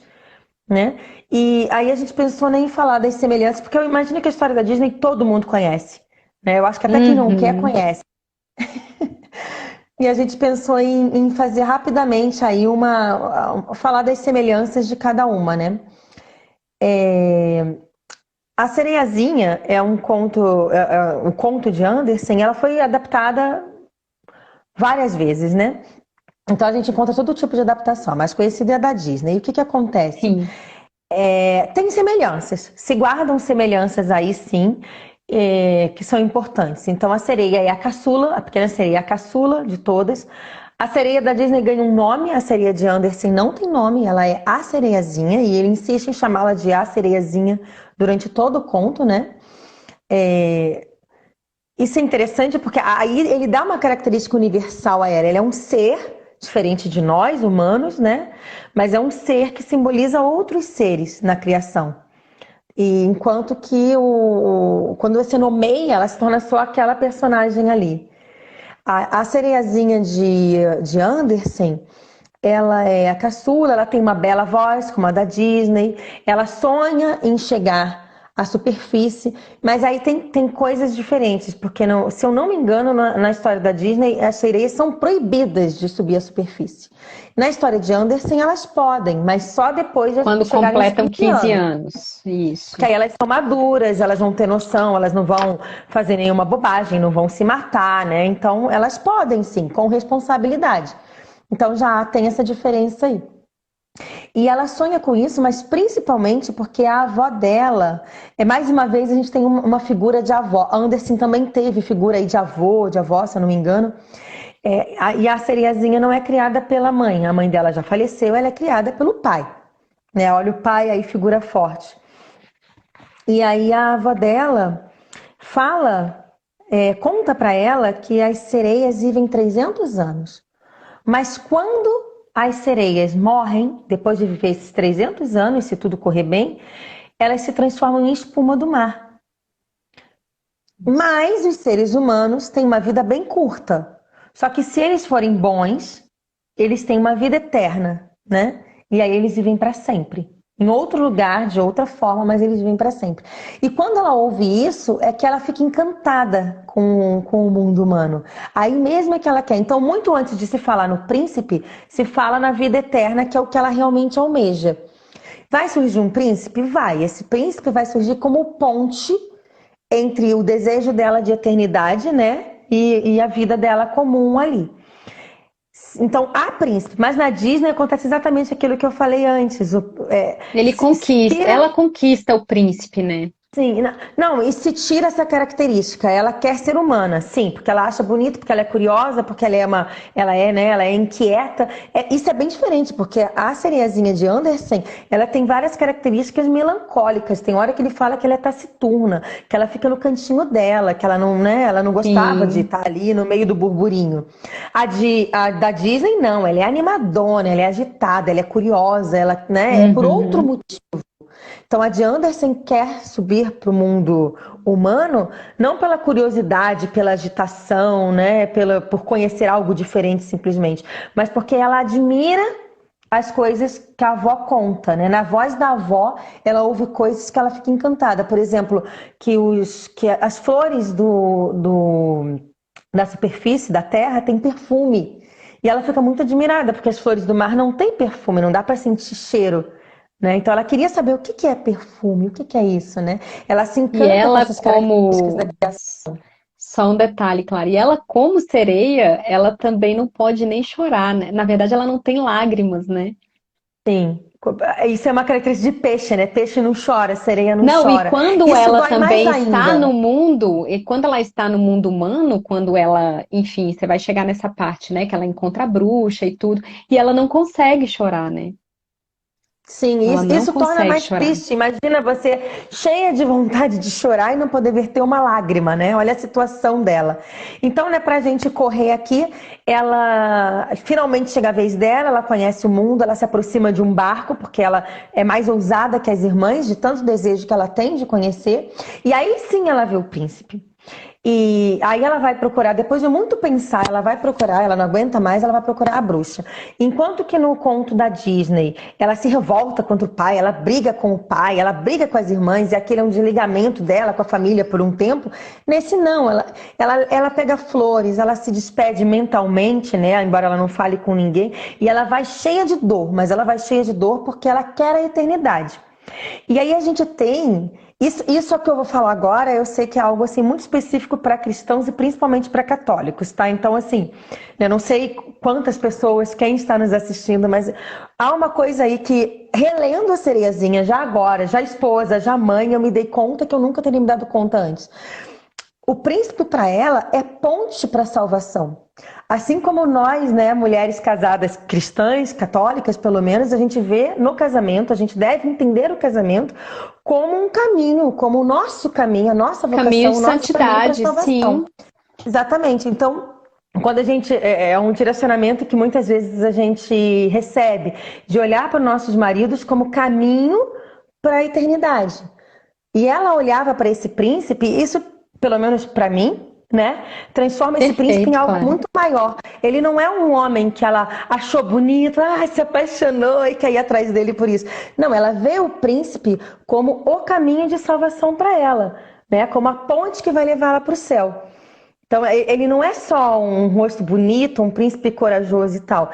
né? E aí a gente pensou nem em falar das semelhanças, porque eu imagino que a história da Disney todo mundo conhece, né? Eu acho que até quem não quer Uhum. conhece. E a gente pensou em fazer rapidamente aí falar das semelhanças de cada uma, né? A Sereiazinha é um conto, o conto de Andersen, ela foi adaptada várias vezes, né? Então a gente encontra todo tipo de adaptação, a mais conhecida é a da Disney. E o que que acontece? Sim. Tem semelhanças, se guardam semelhanças aí sim, que são importantes. Então a sereia é a caçula, a pequena sereia é a caçula de todas. A sereia da Disney ganha um nome, a sereia de Andersen não tem nome, ela é a sereiazinha, e ele insiste em chamá-la de a sereiazinha durante todo o conto, né? Isso é interessante porque aí ele dá uma característica universal a ela. Ele é um ser diferente de nós, humanos, né? Mas é um ser que simboliza outros seres na criação. E enquanto que quando você nomeia, ela se torna só aquela personagem ali. A sereiazinha de Andersen, ela é a caçula, ela tem uma bela voz, como a da Disney. Ela sonha em chegar à superfície, mas aí tem coisas diferentes, porque se eu não me engano, na história da Disney, as sereias são proibidas de subir à superfície. Na história de Andersen, elas podem, mas só depois de Quando chegarem aos completam 15 15 anos. anos. Porque Isso. aí elas são maduras, elas vão ter noção, elas não vão fazer nenhuma bobagem, não vão se matar, né? Então elas podem sim, com responsabilidade. Então já tem essa diferença aí. E ela sonha com isso, mas principalmente porque a avó dela, mais uma vez a gente tem uma figura de avó. A Anderson também teve figura aí de avó, se eu não me engano. E a Sereiazinha não é criada pela mãe, a mãe dela já faleceu, ela é criada pelo pai. Né? Olha o pai aí, figura forte. E aí a avó dela fala, conta para ela que as sereias vivem 300 anos. Mas quando as sereias morrem, depois de viver esses 300 anos, se tudo correr bem, elas se transformam em espuma do mar. Mas os seres humanos têm uma vida bem curta. Só que se eles forem bons, eles têm uma vida eterna, né? E aí eles vivem para sempre. Em outro lugar, de outra forma, mas eles vivem para sempre. E quando ela ouve isso, é que ela fica encantada com o mundo humano. Aí mesmo é que ela quer. Então, muito antes de se falar no príncipe, se fala na vida eterna, que é o que ela realmente almeja. Vai surgir um príncipe? Vai. Esse príncipe vai surgir como ponte entre o desejo dela de eternidade, né? E a vida dela comum ali. Então, há príncipe, mas na Disney acontece exatamente aquilo que eu falei antes. Ele Se conquista, tira ela conquista o príncipe, né? Sim, não, e se tira essa característica, ela quer ser humana, sim, porque ela acha bonito, porque ela é curiosa, porque ela é inquieta. Isso é bem diferente, porque a sereiazinha de Andersen, ela tem várias características melancólicas. Tem hora que ele fala que ela é taciturna, que ela fica no cantinho dela, que ela não, né, ela não gostava de Sim. estar ali no meio do burburinho. A da Disney, não, ela é animadona, ela é agitada, ela é curiosa, ela, né, é por outro Uhum. motivo. Então, a de Anderson quer subir para o mundo humano, não pela curiosidade, pela agitação, né, por conhecer algo diferente simplesmente, mas porque ela admira as coisas que a avó conta, né? Na voz da avó, ela ouve coisas que ela fica encantada. Por exemplo, que as flores da superfície da terra têm perfume. E ela fica muito admirada, porque as flores do mar não têm perfume, não dá para sentir cheiro. Né? Então ela queria saber o que que é perfume, o que que é isso, né? Ela se E encanta com ela, essas características da como. Só um detalhe, claro. E ela, como sereia, ela também não pode nem chorar, né? Na verdade, ela não tem lágrimas, né? Sim. Isso é uma característica de peixe, né? Peixe não chora, sereia não Não, e chora. quando Isso ela dói mais também está ainda. no mundo, e quando ela está no mundo humano, quando ela, enfim, você vai chegar nessa parte, né, que ela encontra a bruxa e tudo, e ela não consegue chorar, né? Sim, Ela não isso torna consegue mais chorar. triste. Imagina você cheia de vontade de chorar e não poder verter uma lágrima, né? Olha a situação dela. Então, né, pra gente correr aqui, ela finalmente chega a vez dela, ela conhece o mundo, ela se aproxima de um barco, porque ela é mais ousada que as irmãs, de tanto desejo que ela tem de conhecer. E aí sim ela vê o príncipe. E aí ela vai procurar, depois de muito pensar, ela vai procurar, ela não aguenta mais, ela vai procurar a bruxa. Enquanto que no conto da Disney, ela se revolta contra o pai, ela briga com o pai, ela briga com as irmãs, e aquele é um desligamento dela com a família por um tempo. Nesse não, ela pega flores, ela se despede mentalmente, né? Embora ela não fale com ninguém, e ela vai cheia de dor, mas ela vai cheia de dor porque ela quer a eternidade. E aí a gente tem isso que eu vou falar agora, eu sei que é algo assim muito específico para cristãos e principalmente para católicos, tá? Então assim, eu não sei quantas pessoas, quem está nos assistindo, mas há uma coisa aí que relendo a Cerezinha já agora, já esposa, já mãe, eu me dei conta que eu nunca teria me dado conta antes. O príncipe para ela é ponte para a salvação. Assim como nós, né, mulheres casadas cristãs, católicas, pelo menos, a gente vê no casamento, a gente deve entender o casamento como um caminho, como o nosso caminho, a nossa Caminho vocação, de o nosso caminho para a santidade, salvação. sim. Exatamente. Então, quando a gente é um direcionamento que muitas vezes a gente recebe de olhar para os nossos maridos como caminho para a eternidade. E ela olhava para esse príncipe, isso, pelo menos para mim, né, transforma esse príncipe em Perfeito, algo Clara. muito maior. Ele não é um homem que ela achou bonito, se apaixonou e quer ir atrás dele por isso. Não, ela vê o príncipe como o caminho de salvação para ela, né, como a ponte que vai levá-la para o céu. Então, ele não é só um rosto bonito, um príncipe corajoso e tal.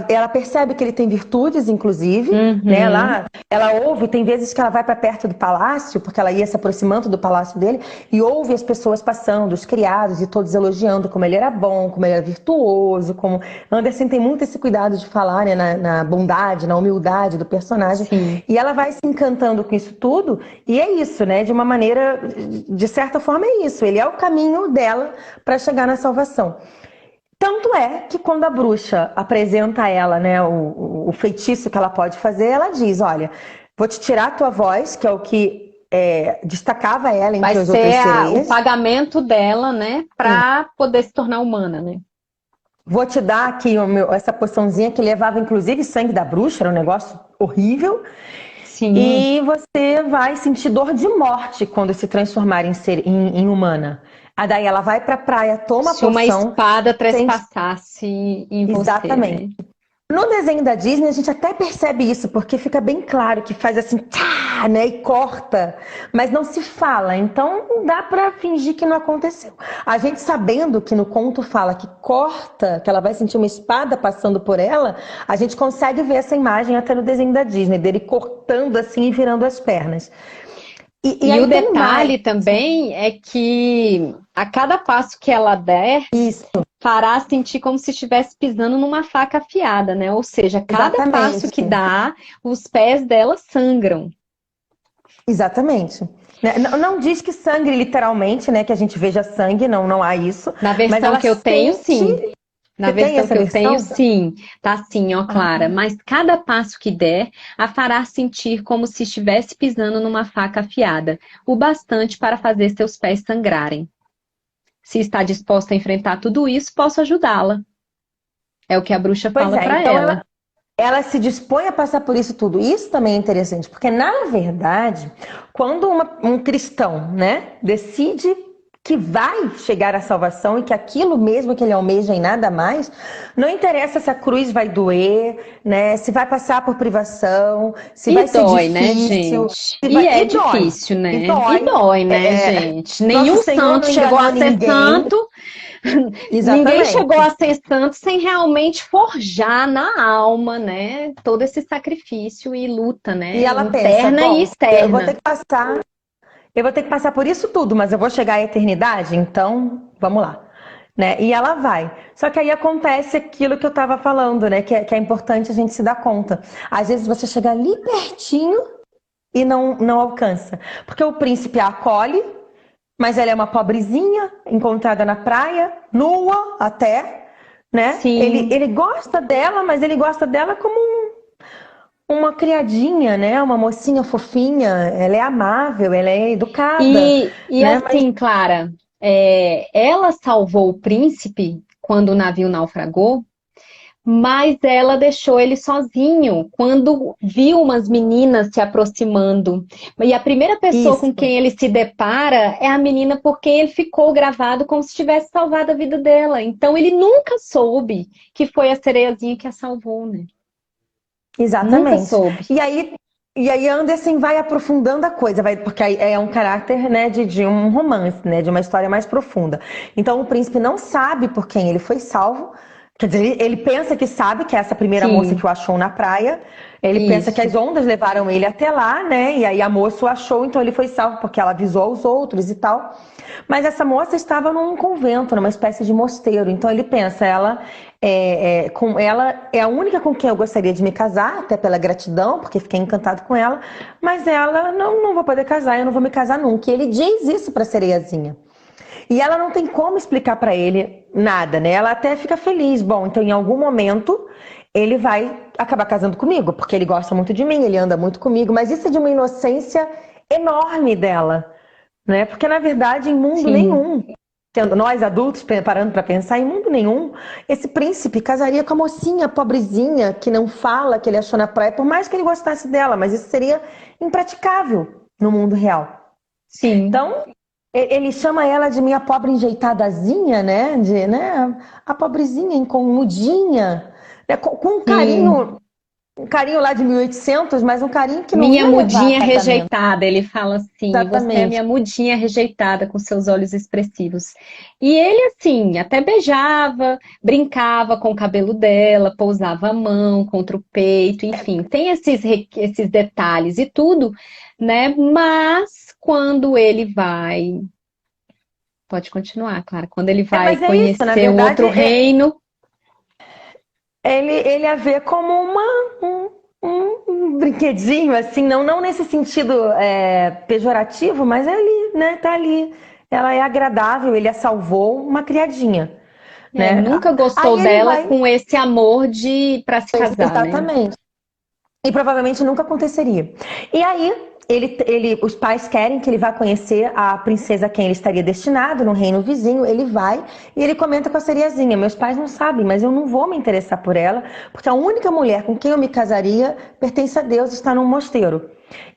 Ela percebe que ele tem virtudes, inclusive, né? Uhum. Ela ouve, tem vezes que ela vai para perto do palácio, porque ela ia se aproximando do palácio dele, e ouve as pessoas passando, os criados, e todos elogiando como ele era bom, como ele era virtuoso, como... Anderson tem muito esse cuidado de falar, né, na bondade, na humildade do personagem. Sim. E ela vai se encantando com isso tudo, e é isso, né? De uma maneira, de certa forma é isso. Ele é o caminho dela para chegar na salvação. Tanto é que quando a bruxa apresenta a ela, né, o feitiço que ela pode fazer, ela diz, olha, vou te tirar a tua voz, que é o que destacava ela Vai entre as outras ser o sereias. pagamento dela, né, para poder se tornar humana, né? Vou te dar aqui essa poçãozinha que levava inclusive sangue da bruxa, era um negócio horrível. Sim. E você vai sentir dor de morte quando se transformar em humana. Aí daí ela vai pra praia, toma a Se uma poção, espada sente trespassasse em você, exatamente. né? No desenho da Disney a gente até percebe isso, porque fica bem claro que faz assim, tá, né, e corta, mas não se fala, então não dá pra fingir que não aconteceu. A gente sabendo que no conto fala que corta, que ela vai sentir uma espada passando por ela, a gente consegue ver essa imagem até no desenho da Disney, dele cortando assim e virando as pernas. E E o aí tem mais detalhe também é que a cada passo que ela der, isso, fará sentir como se estivesse pisando numa faca afiada, né? Ou seja, cada passo exatamente, que dá, os pés dela sangram. exatamente. Né, não diz que sangre literalmente, né? Que a gente veja sangue, não há isso. Na Mas versão ela que eu tenho, sente. sim. Na Você tem versão essa que eu tenho, versão? sim. Tá assim, ó, Clara. Ah, Mas cada passo que der, a fará sentir como se estivesse pisando numa faca afiada, o bastante para fazer seus pés sangrarem. Se está disposta a enfrentar tudo isso, posso ajudá-la. É o que a bruxa pois fala é, para então ela. ela se dispõe a passar por isso tudo. Isso também é interessante, porque na verdade, quando um cristão, né, decide que vai chegar à salvação e que aquilo mesmo que ele almeja e nada mais, não interessa se a cruz vai doer, né, se vai passar por privação, se vai E ser dói, né, difícil, gente? se E vai... é e dói, difícil, e né? E dói. dói, né, gente? Nosso Nenhum Senhor santo não chegou enganou a ser ninguém. santo. Ninguém chegou Exatamente. a ser santo sem realmente forjar na alma, né? Todo esse sacrifício e luta, E né? ela pensa, Interna e bom, externa. eu vou ter que passar por isso tudo, mas eu vou chegar à eternidade, então vamos lá. né? E ela vai. Só que aí acontece aquilo que eu tava falando, né? Que é importante a gente se dar conta. Às vezes você chega ali pertinho e não alcança. Porque o príncipe a acolhe, mas ela é uma pobrezinha, encontrada na praia, nua até, né? Sim. Ele gosta dela, mas ele gosta dela como uma criadinha, né? Uma mocinha fofinha. Ela é amável, ela é educada, E né? Mas assim, Clara, ela salvou o príncipe quando o navio naufragou, mas ela deixou ele sozinho quando viu umas meninas se aproximando. E a primeira pessoa com isso. quem ele se depara é a menina por quem ele ficou gravado como se tivesse salvado a vida dela. Então ele nunca soube que foi a sereiazinha que a salvou, né? Nunca Exatamente. soube. E aí Anderson vai aprofundando a coisa, porque aí é um caráter, né, de um romance, né, de uma história mais profunda. Então o príncipe não sabe por quem ele foi salvo. Quer dizer, ele pensa que sabe que é essa primeira moça que Sim, o achou na praia. Ele pensa que isso. as ondas levaram ele até lá, né? E aí a moça o achou, então ele foi salvo porque ela avisou aos outros e tal. Mas essa moça estava num convento, numa espécie de mosteiro. Então ele pensa, ela é a única com quem eu gostaria de me casar, até pela gratidão, porque fiquei encantado com ela. Mas ela não vou poder casar, eu não vou me casar nunca. E ele diz isso para a sereiazinha. E ela não tem como explicar para ele nada, né? Ela até fica feliz. Bom, então em algum momento ele vai acabar casando comigo, porque ele gosta muito de mim, ele anda muito comigo. Mas isso é de uma inocência enorme dela, né? Porque na verdade em mundo Sim. nenhum, tendo nós adultos parando para pensar, em mundo nenhum, esse príncipe casaria com a mocinha pobrezinha que não fala, que ele achou na praia, por mais que ele gostasse dela, mas isso seria impraticável no mundo real. Sim. Então, ele chama ela de minha pobre enjeitadazinha, né? A pobrezinha encomudinha, né? Com Sim. um carinho lá de 1800, mas um carinho que não Minha ia levar a mudinha casamento. rejeitada, ele fala assim, você é Exatamente. minha mudinha rejeitada com seus olhos expressivos. E ele, assim, até beijava, brincava com o cabelo dela, pousava a mão contra o peito, enfim, tem esses detalhes e tudo, né? Mas quando ele vai, pode continuar, claro, quando ele vai Mas é isso, na conhecer um verdade, outro reino, ele a vê como um brinquedinho, assim, não nesse sentido pejorativo, mas ele, né, tá ali. Ela é agradável, ele a salvou, uma criadinha, né? nunca gostou Aí ele dela vai. com esse amor de para se casar, né? Exatamente. E provavelmente nunca aconteceria. E aí, os pais querem que ele vá conhecer a princesa a quem ele estaria destinado, no reino vizinho. Ele vai e ele comenta com a seriazinha: meus pais não sabem, mas eu não vou me interessar por ela, porque a única mulher com quem eu me casaria pertence a Deus, está num mosteiro.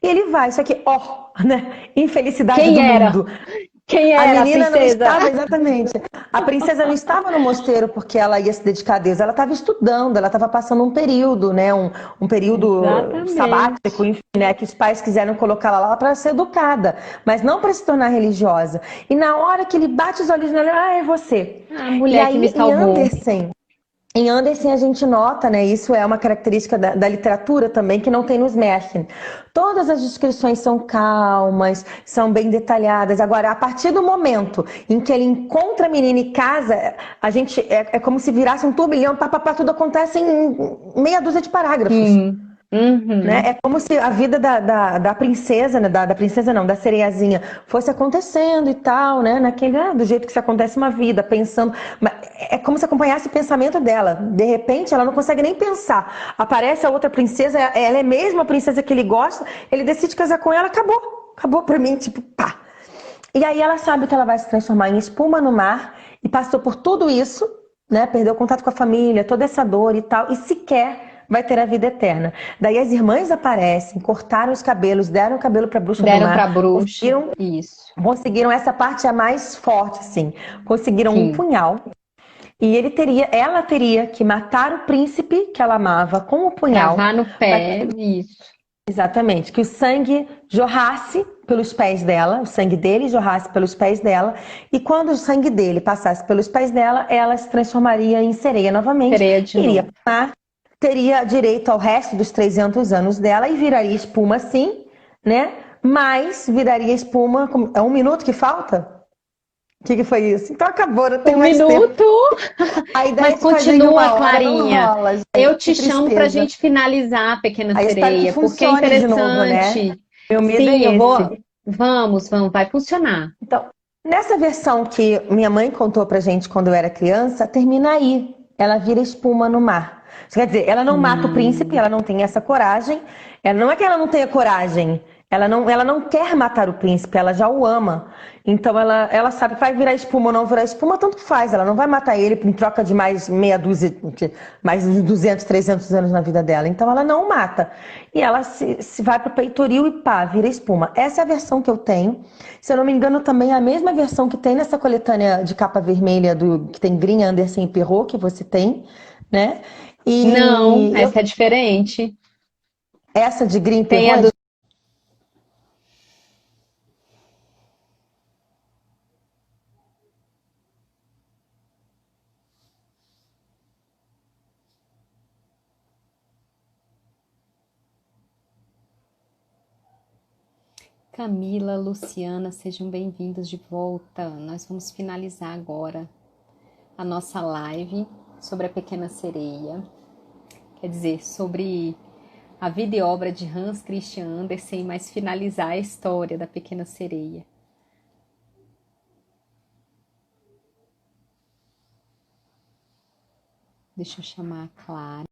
E ele vai, só que, ó, né? Infelicidade Quem do era? mundo. Quem A era a menina não princesa? estava, exatamente. A princesa não estava no mosteiro porque ela ia se dedicar a Deus. Ela estava estudando, ela estava passando um período, né? Um período sabático, Exatamente. enfim, né? Que os pais quiseram colocá-la lá para ser educada, mas não para se tornar religiosa. E na hora que ele bate os olhos nela, é você. A E mulher que me aí, salvou. em Andersen a gente nota, né, isso é uma característica da literatura também, que não tem nos Märchen. Todas as descrições são calmas, são bem detalhadas. Agora, a partir do momento em que ele encontra a menina e casa, a gente é como se virasse um turbilhão, papapá, tudo acontece em meia dúzia de parágrafos. Sim. Né? Uhum. É como se a vida da princesa, né? Da princesa não, da sereiazinha, fosse acontecendo e tal, né? Do jeito que se acontece uma vida, pensando. É como se acompanhasse o pensamento dela. De repente, ela não consegue nem pensar. Aparece a outra princesa, ela é mesmo a princesa que ele gosta, ele decide casar com ela, acabou. Acabou pra mim, tipo, pá. E aí ela sabe que ela vai se transformar em espuma no mar e passou por tudo isso, né? Perdeu o contato com a família, toda essa dor e tal, e sequer vai ter a vida eterna. Daí as irmãs aparecem, cortaram os cabelos, deram o cabelo para a bruxa do Deram pra mar, bruxa. Isso. conseguiram essa parte a mais forte, assim. Conseguiram um Sim. punhal e ela teria que matar o príncipe que ela amava com o Cravar punhal. no pé. Isso. Exatamente, que o sangue jorrasse pelos pés dela, o sangue dele jorrasse pelos pés dela, e quando o sangue dele passasse pelos pés dela, ela se transformaria em sereia novamente, Sereia de iria novo. pro mar, teria direito ao resto dos 300 anos dela e viraria espuma sim, né? Mas viraria espuma. É um minuto que falta? que foi isso? Então acabou, não tem Um mais tempo. minuto, A ideia mas de fazer em continua, uma hora não Clarinha. rola, gente. Eu Que te chamo para a tristeza. gente finalizar a Pequena Aí eu espero que Sereia, porque é funcione de novo, né? interessante. Meu medo é Sim, eu esse. vou. Vamos, vai funcionar. Então, nessa versão que minha mãe contou pra gente quando eu era criança, termina aí. Ela vira espuma no mar. Isso quer dizer, ela não mata o príncipe, Hum. ela não tem essa coragem. Ela, não é que ela não tenha coragem, ela não quer matar o príncipe, ela já o ama. Então ela sabe que vai virar espuma ou não virar espuma, tanto faz. Ela não vai matar ele em troca de mais meia dúzia, mais de 200, 300 anos na vida dela. Então ela não o mata. E ela se vai pro peitoril e pá, vira espuma. Essa é a versão que eu tenho. Se eu não me engano, também é a mesma versão que tem nessa coletânea de capa vermelha que tem Green, Anderson e Perrault, que você tem, né? Não, E essa é diferente. essa de Green e Tem a Perrault do. Camila, Luciana, sejam bem-vindos de volta. Nós vamos finalizar agora a nossa live sobre a Pequena Sereia. Quer dizer, sobre a vida e obra de Hans Christian Andersen, mas finalizar a história da Pequena Sereia. Deixa eu chamar a Clara.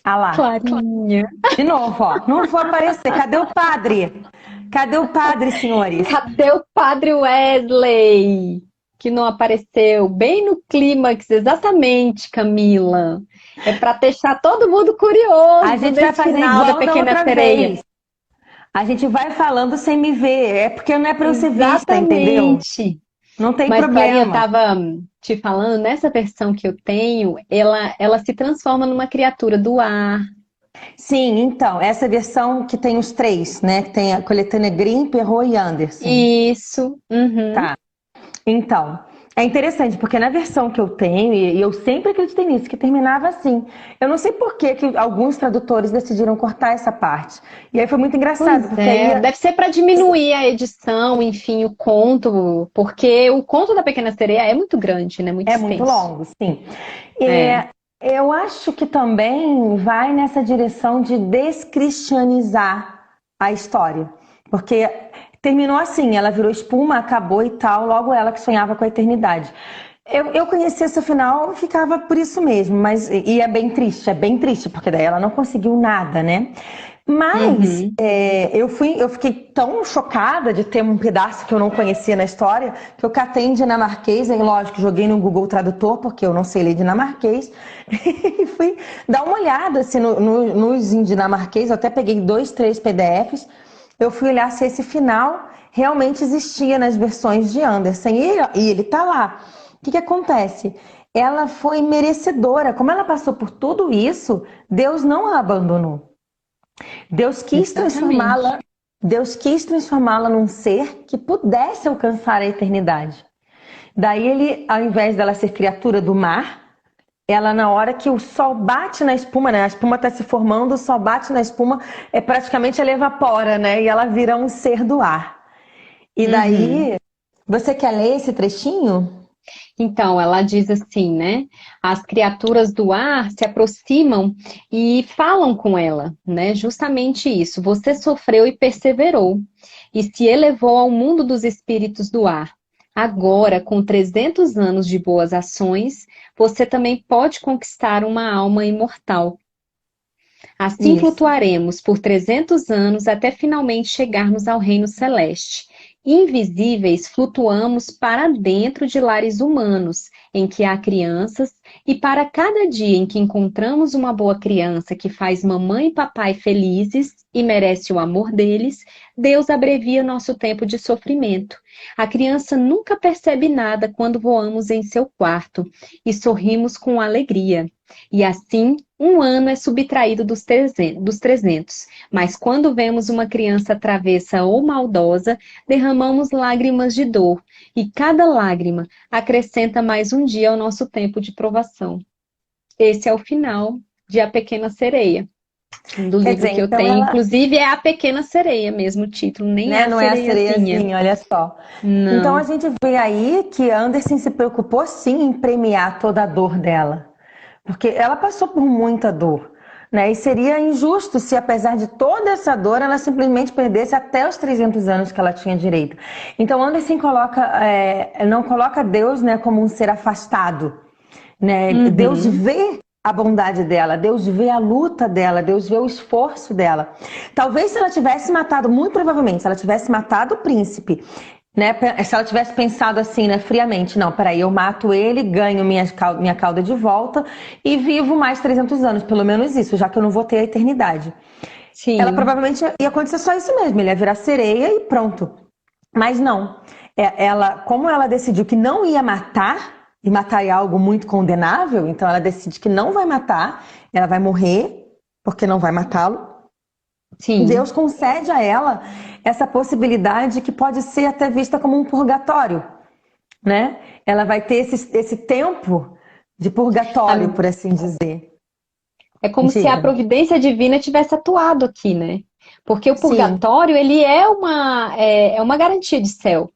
Ah lá, Clarinha. de novo, ó. Não vou aparecer. Cadê o padre? Cadê o padre, senhores? Cadê o Padre Wesley? Que não apareceu bem no clímax, exatamente, Camila. É para deixar todo mundo A curioso gente vai nesse fazer final da igual da Pequena outra Sereia. vez. A gente vai falando sem me ver. É porque não é para eu ser vista, entendeu? Exatamente. Não tem Mas, Clarinha, eu problema. estava te falando, nessa versão que eu tenho, ela se transforma numa criatura do ar. Sim, então, essa versão que tem os três, né? Que tem a coletânea Green, Perrault e Anderson. Isso. Uhum. Tá. Então, é interessante, porque na versão que eu tenho, e eu sempre acreditei nisso, que terminava assim. Eu não sei por que que alguns tradutores decidiram cortar essa parte. E aí foi muito engraçado, Pois porque aí é, deve ser para diminuir a edição, enfim, o conto, porque o conto da Pequena Sereia é muito grande, né? Muito é muito extenso. longo, sim. É. É, eu acho que também vai nessa direção de descristianizar a história. Porque terminou assim, ela virou espuma, acabou e tal, logo ela que sonhava com a eternidade. Eu conheci esse final e ficava por isso mesmo, mas e é bem triste, porque daí ela não conseguiu nada, né? Mas Uhum. eu fiquei tão chocada de ter um pedaço que eu não conhecia na história, que eu catei em dinamarquês, aí lógico, joguei no Google Tradutor, porque eu não sei ler dinamarquês, e fui dar uma olhada assim, nos em dinamarquês, eu até peguei 2, 3 PDFs, eu fui olhar se esse final realmente existia nas versões de Andersen, e ele tá lá. O que acontece? Ela foi merecedora, como ela passou por tudo isso, Deus não a abandonou. Deus quis Exatamente. transformá-la, Deus quis transformá-la num ser que pudesse alcançar a eternidade. Daí ele, ao invés dela ser criatura do mar, ela na hora que o sol bate na espuma, né? A espuma está se formando, o sol bate na espuma, praticamente ela evapora, né? E ela vira um ser do ar. E Uhum. daí, você quer ler esse trechinho? Então, ela diz assim, né? As criaturas do ar se aproximam e falam com ela, né? Justamente isso. Você sofreu e perseverou, e se elevou ao mundo dos espíritos do ar. Agora, com 300 anos de boas ações, você também pode conquistar uma alma imortal. Assim Isso. flutuaremos por 300 anos até finalmente chegarmos ao reino celeste. Invisíveis, flutuamos para dentro de lares humanos, em que há crianças, e para cada dia em que encontramos uma boa criança que faz mamãe e papai felizes e merece o amor deles, Deus abrevia nosso tempo de sofrimento. A criança nunca percebe nada quando voamos em seu quarto e sorrimos com alegria. E assim, um ano é subtraído dos 300. Mas quando vemos uma criança travessa ou maldosa, derramamos lágrimas de dor, e cada lágrima acrescenta mais um dia ao nosso tempo de provação. Esse é o final de A Pequena Sereia. Do Quer livro dizer, que eu então tenho, ela, inclusive, é A Pequena Sereia mesmo o título, nem é né, a não é a sereiazinha. sereiazinha, olha só. Então a Não. gente vê aí que a Anderson se preocupou sim em premiar toda a dor dela, porque ela passou por muita dor, né? E seria injusto se, apesar de toda essa dor, ela simplesmente perdesse até os 300 anos que ela tinha direito. Então Anderson não coloca Deus, né, como um ser afastado, né? Deus Uhum. vê a bondade dela, Deus vê a luta dela, Deus vê o esforço dela. Talvez se ela tivesse matado, muito provavelmente, se ela tivesse matado o príncipe, né? Se ela tivesse pensado assim, né, friamente, não, peraí, eu mato ele, ganho minha cauda de volta e vivo mais 300 anos, pelo menos isso, já que eu não vou ter a eternidade. Ela Sim. provavelmente ia acontecer só isso mesmo, ele ia virar sereia e pronto. Mas não. Como ela decidiu que não ia matar, e matar é algo muito condenável, então ela decide que não vai matar, ela vai morrer, porque não vai matá-lo. Deus Sim. concede a ela essa possibilidade que pode ser até vista como um purgatório, né? Ela vai ter esse tempo de purgatório, A- por assim dizer. É como se a Diga. providência divina tivesse atuado aqui, né? Porque o Sim. purgatório, ele é uma garantia de céu,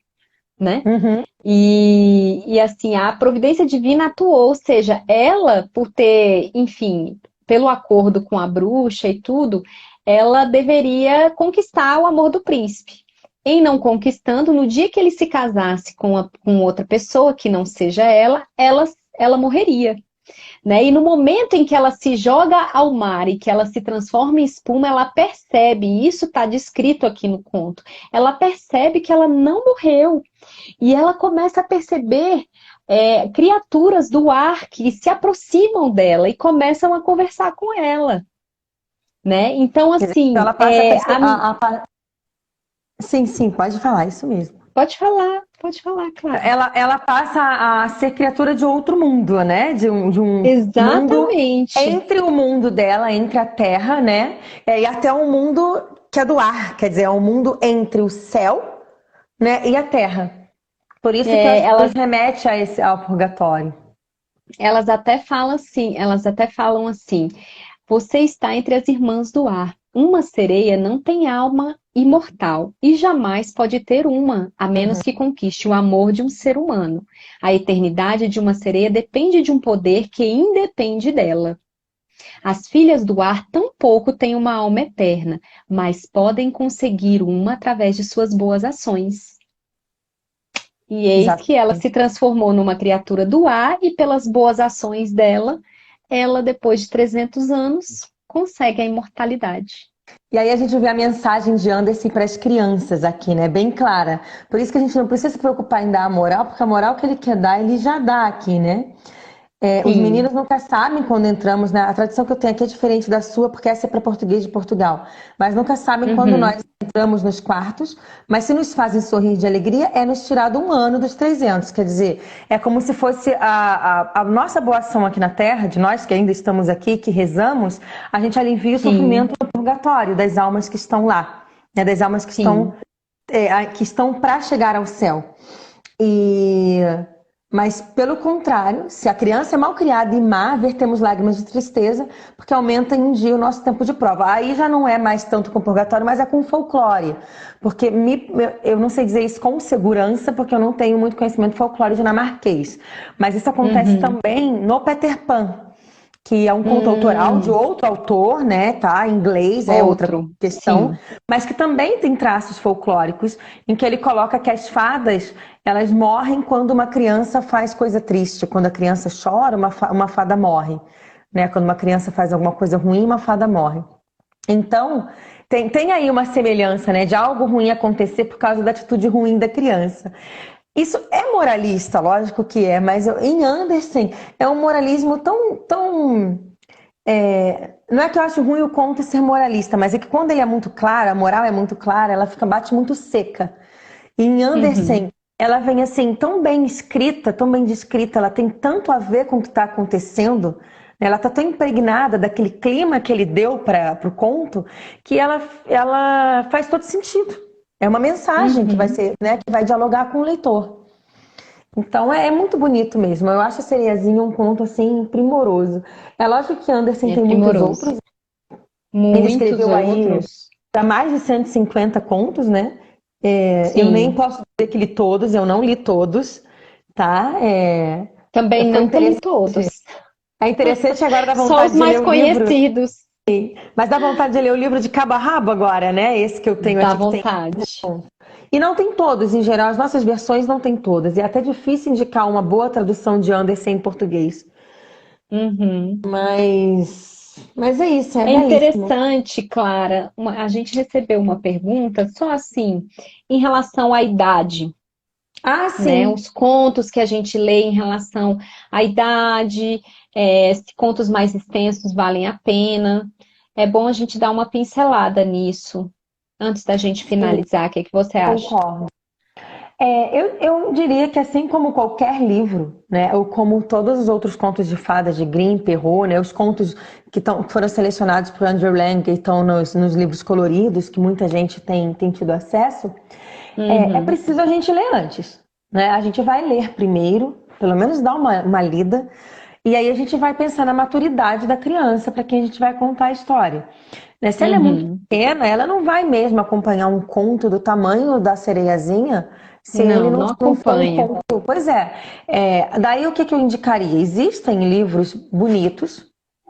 né? Uhum. E assim, a providência divina atuou, ou seja, ela, por ter, enfim, pelo acordo com a bruxa e tudo, ela deveria conquistar o amor do príncipe. Em não conquistando, no dia que ele se casasse com outra pessoa que não seja ela morreria. Né? E no momento em que ela se joga ao mar e que ela se transforma em espuma, ela percebe, e isso está descrito aqui no conto, ela percebe que ela não morreu. E ela começa a perceber criaturas do ar que se aproximam dela e começam a conversar com ela. Né? Então, Quer dizer, então assim, ela passa a perceber. Sim, sim, pode falar, isso mesmo. pode falar, Clara. Ela passa a ser criatura de outro mundo, né? De um mundo Exatamente. entre o mundo dela, entre a terra, né? E até um mundo que é do ar, quer dizer, é um mundo entre o céu, né, e a terra. Por isso que eu É, acho que nos remete ao purgatório. elas até falam assim: você está entre as irmãs do ar. Uma sereia não tem alma imortal e jamais pode ter uma, a menos que conquiste o amor de um ser humano. A eternidade de uma sereia depende de um poder que independe dela. As filhas do ar tampouco têm uma alma eterna, mas podem conseguir uma através de suas boas ações. E eis Exato. que ela se transformou numa criatura do ar e pelas boas ações dela, ela, depois de 300 anos, consegue a imortalidade. E aí a gente vê a mensagem de Anderson para as crianças aqui, né? Bem clara. Por isso que a gente não precisa se preocupar em dar a moral, porque a moral que ele quer dar, ele já dá aqui, né? Os Sim. meninos nunca sabem quando entramos, né? A tradição que eu tenho aqui é diferente da sua, porque essa é para português de Portugal. Mas nunca sabem quando Uhum. nós entramos nos quartos, mas se nos fazem sorrir de alegria, é nos tirado um ano dos 300. Quer dizer, é como se fosse a nossa boa ação aqui na Terra, de nós que ainda estamos aqui, que rezamos, a gente alivia o Sim, sofrimento do purgatório, das almas que estão lá, né? Das almas sim. que estão para chegar ao céu. E mas, pelo contrário, se a criança é mal criada e má, vertemos lágrimas de tristeza, porque aumenta em um dia o nosso tempo de prova. Aí já não é mais tanto com purgatório, mas é com folclore. Porque eu não sei dizer isso com segurança, porque eu não tenho muito conhecimento de folclore dinamarquês. Mas isso acontece Uhum. também no Peter Pan, que é um conto autoral de Hum, outro autor, né, tá? Em inglês é outra outro. questão, Sim. mas que também tem traços folclóricos, em que ele coloca que as fadas, elas morrem quando uma criança faz coisa triste, quando a criança chora, uma fada morre, né? Quando uma criança faz alguma coisa ruim, uma fada morre. Então, tem aí uma semelhança, né, de algo ruim acontecer por causa da atitude ruim da criança. Isso é moralista, lógico que é, mas em Anderson é um moralismo não é que eu acho ruim o conto ser moralista, mas é que quando ele é muito claro, a moral é muito clara, ela bate muito seca. E em Uhum. Anderson, ela vem assim, tão bem escrita, tão bem descrita, ela tem tanto a ver com o que está acontecendo, Ela tá tão impregnada daquele clima que ele deu para o conto que ela faz todo sentido. É uma mensagem que vai Uhum. ser, né, que vai dialogar com o leitor. Então é muito bonito mesmo. Eu acho a Sereiazinha um conto assim primoroso. É lógico que Andersen É tem muitos primoroso. outros. Ele Muitos escreveu aí outros. para mais de 150 contos, né? Eu nem Sim. posso dizer que li todos, eu não li todos, tá? Também Foi nunca li interessante. todos. É interessante agora dar Só os vontade de ler mais o livro, conhecidos. mas dá vontade de ler o livro de cabo a rabo agora, né? Esse que eu tenho Dá aqui que tem. vontade. E não tem todos, em geral, as nossas versões não tem todas. E é até difícil indicar uma boa tradução de Andersen em português. Uhum. Mas é isso, é É belíssimo. interessante, Clara, a gente recebeu uma pergunta só assim, em relação à idade, Ah, né? sim. Os contos que a gente lê em relação à idade, se contos mais extensos valem a pena. É bom a gente dar uma pincelada nisso antes da gente Sim, finalizar. O que que você acha? concordo. Eu diria que assim como qualquer livro, né, ou como todos os outros contos de fadas de Grimm, Perrault, né, os contos foram selecionados por Andrew Lang e estão nos livros coloridos, que muita gente tem tido acesso, é Uhum, preciso a gente ler antes, né? A gente vai ler primeiro, pelo menos dar uma lida, e aí a gente vai pensar na maturidade da criança para quem a gente vai contar a história. Né? Se ela é muito uhum. pequena, ela não vai mesmo acompanhar um conto do tamanho da sereiazinha se ele Não, não, não não for um acompanha. conto. Pois daí o que eu indicaria? Existem livros bonitos,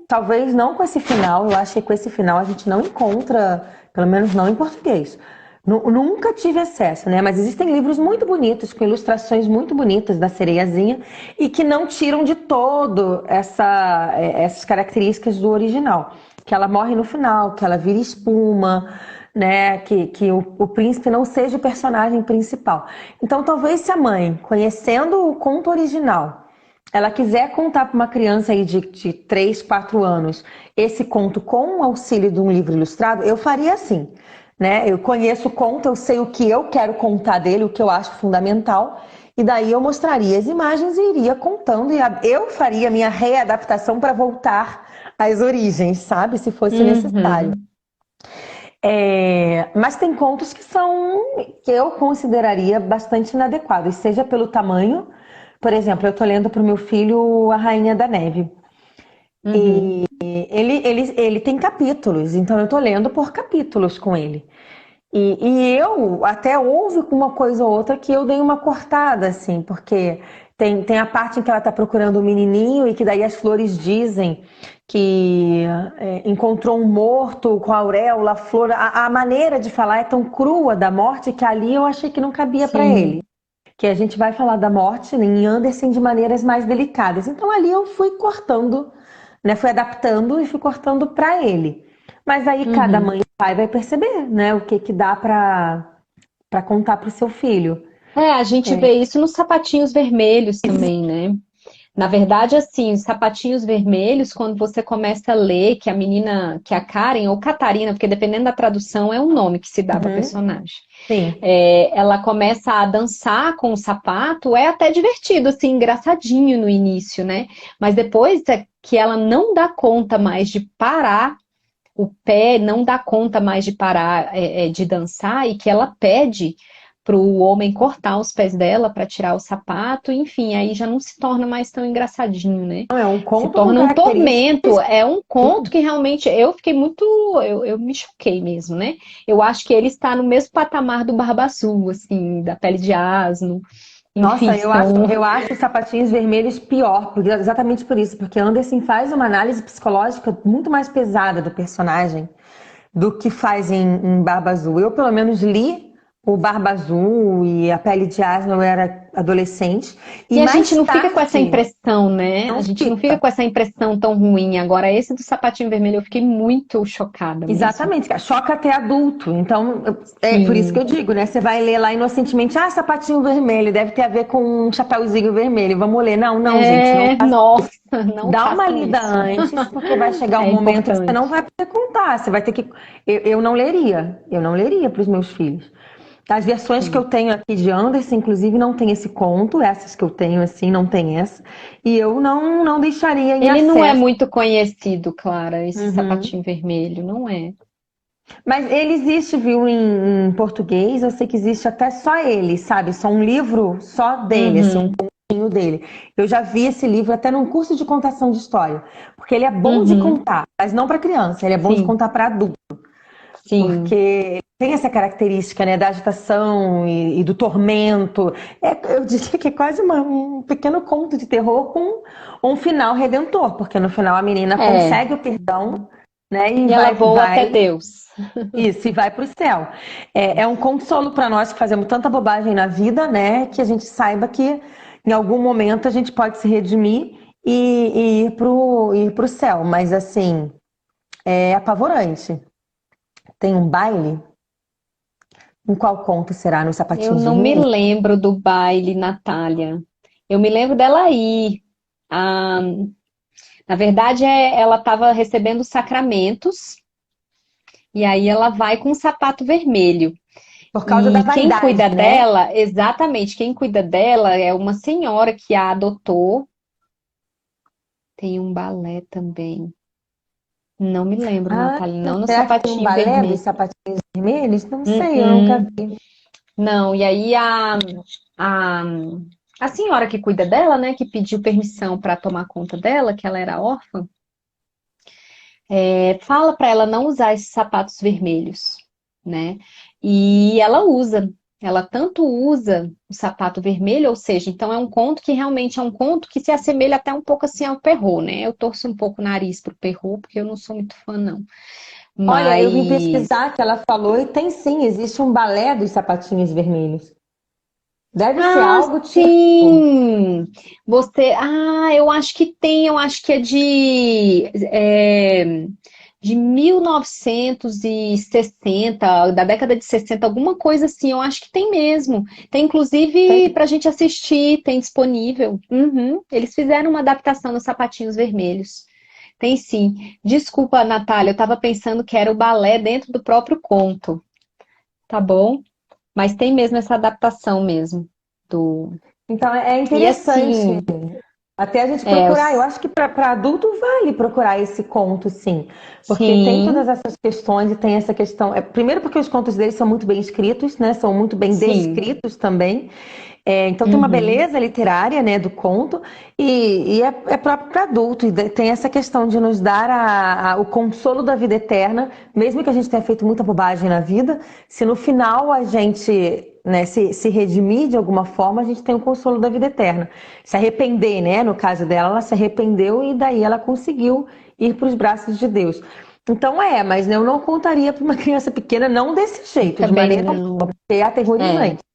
talvez não com esse final, eu acho que com esse final a gente não encontra, pelo menos não em português. Nunca tive acesso, né? Mas existem livros muito bonitos, com ilustrações muito bonitas da sereiazinha e que não tiram de todo essas características do original. Que ela morre no final, que ela vira espuma, né? Que o príncipe não seja o personagem principal. Então, talvez se a mãe, conhecendo o conto original, ela quiser contar para uma criança aí de 3, 4 anos esse conto com o auxílio de um livro ilustrado, eu faria assim, né? Eu conheço o conto, eu sei o que eu quero contar dele, o que eu acho fundamental, e daí eu mostraria as imagens e iria contando, e eu faria a minha readaptação para voltar às origens, sabe? Se fosse necessário. Uhum. Mas tem contos que eu consideraria bastante inadequados, seja pelo tamanho. Por exemplo, eu estou lendo para o meu filho A Rainha da Neve. Uhum. Ele tem capítulos, então eu estou lendo por capítulos com ele. E eu até houve uma coisa ou outra que eu dei uma cortada, assim, porque tem a parte em que ela está procurando o menininho e que daí as flores dizem que encontrou um morto com a auréola, a flor. A maneira de falar é tão crua da morte que ali eu achei que não cabia para ele. Sim. Que a gente vai falar da morte em Andersen de maneiras mais delicadas. Então ali eu fui cortando, né? Fui adaptando e fui cortando para ele. Mas aí cada Uhum. mãe e pai vai perceber, né? O que dá para contar para o seu filho. A gente vê isso nos sapatinhos vermelhos também, né? Na verdade, assim, os sapatinhos vermelhos, quando você começa a ler que a menina, que a Karen, ou Catarina, porque dependendo da tradução, é um nome que se dá para Uhum, personagem. sim. Ela começa a dançar com o sapato, é até divertido, assim, engraçadinho no início, né? Mas depois é que ela não dá conta mais de parar, o pé não dá conta mais de parar de dançar, e que ela pede para o homem cortar os pés dela para tirar o sapato, enfim, aí já não se torna mais tão engraçadinho, né? Não, é um Se conto com torna um características. tormento, é um conto que realmente eu fiquei muito, eu me choquei mesmo, né? Eu acho que ele está no mesmo patamar do Barba Azul, assim, da Pele de Asno, enfim, Nossa, são. eu acho os sapatinhos vermelhos pior, exatamente por isso, porque Anderson faz uma análise psicológica muito mais pesada do personagem do que faz em Barba Azul. Eu, pelo menos, li o Barba Azul e A Pele de Asno, eu era adolescente. E E a gente mais não fica com essa tarde, impressão, né? A não gente não fica fica. com essa impressão tão ruim. Agora, esse do sapatinho vermelho, eu fiquei muito chocada mesmo. Exatamente, cara. Choca até adulto. Então, é por isso que eu Sim. digo, né? Você vai ler lá inocentemente, sapatinho vermelho, deve ter a ver com um chapéuzinho vermelho. Vamos ler. Não, não, gente, não faça Nossa, isso. não Dá uma façam lida isso. antes, porque vai chegar um É momento que você não importante. vai poder contar. Você vai ter que. Eu não leria. Eu não leria para os meus filhos. As versões que eu Sim. tenho aqui de Anderson, inclusive, não tem esse conto. Essas que eu tenho, assim, não tem essa. E eu não deixaria em Ele não é acesso. muito conhecido, Clara, esse Uhum. sapatinho vermelho, não é? Mas ele existe, viu, em português. Eu sei que existe até só ele, sabe? Só um livro só dele, assim, um Uhum, pouquinho dele. Eu já vi esse livro até num curso de contação de história. Porque ele é bom de uhum, contar, mas não para criança. Ele é bom de sim, contar para adulto. sim. Porque tem essa característica, né, da agitação e do tormento. Eu diria que é quase um pequeno conto de terror com um final redentor, porque no final a menina É, consegue o perdão, né, e e ela voa até vai Deus. isso, e vai para o céu. É um consolo para nós que fazemos tanta bobagem na vida, né, que a gente saiba que em algum momento a gente pode se redimir e ir pro céu. Mas assim, é apavorante. Tem um baile. Em qual conto será? Nos Eu sapatinhos não me vermelhos? lembro do baile, Natália. Eu me lembro dela ir. Ah, na verdade, ela estava recebendo sacramentos, e aí ela vai com um sapato vermelho. Por causa da E quem vaidade, cuida né? dela, exatamente, quem cuida dela é uma senhora que a adotou. Tem um balé também. Não me lembro, Ah, Natália, não no será que tem um sapatinho balé dos vermelho. sapatinhos vermelhos? Não sei, eu nunca Uh-uh. vi. Não, e aí a, a senhora que cuida dela, né, que pediu permissão para tomar conta dela, que ela era órfã, fala para ela não usar esses sapatos vermelhos, né? E ela usa. Ela tanto usa o sapato vermelho, ou seja, então é um conto que realmente é um conto que se assemelha até um pouco assim ao Perrault, né? Eu torço um pouco o nariz pro Perrault, porque eu não sou muito fã, não. Olha, eu vim Mas pesquisar que ela falou e tem sim, existe um balé dos sapatinhos vermelhos. Deve ser ah, algo tipo. sim! Eu acho que tem, eu acho que de 1960, da década de 60, alguma coisa assim, eu acho que tem mesmo. Tem inclusive Tem. pra gente assistir, tem disponível. Uhum. Eles fizeram uma adaptação nos Sapatinhos Vermelhos. Tem sim. Desculpa, Natália, eu estava pensando que era o balé dentro do próprio conto, tá bom? Mas tem mesmo essa adaptação mesmo do. Então é E interessante assim, até a gente é, procurar. Eu os- acho que para adulto vale procurar esse conto, sim. Porque tem sim, todas essas questões e tem essa questão. Primeiro porque os contos deles são muito bem escritos, né? São muito bem sim, descritos também. Então tem uma uhum, beleza literária, né, do conto e é próprio para adulto. Tem essa questão de nos dar o consolo da vida eterna, mesmo que a gente tenha feito muita bobagem na vida, se no final a gente, né, se redimir de alguma forma, a gente tem o consolo da vida eterna. Se arrepender, né? No caso dela, ela se arrependeu e daí ela conseguiu ir para os braços de Deus. Então mas eu não contaria para uma criança pequena, não desse jeito, de também maneira alguma, não. porque é É, aterrorizante.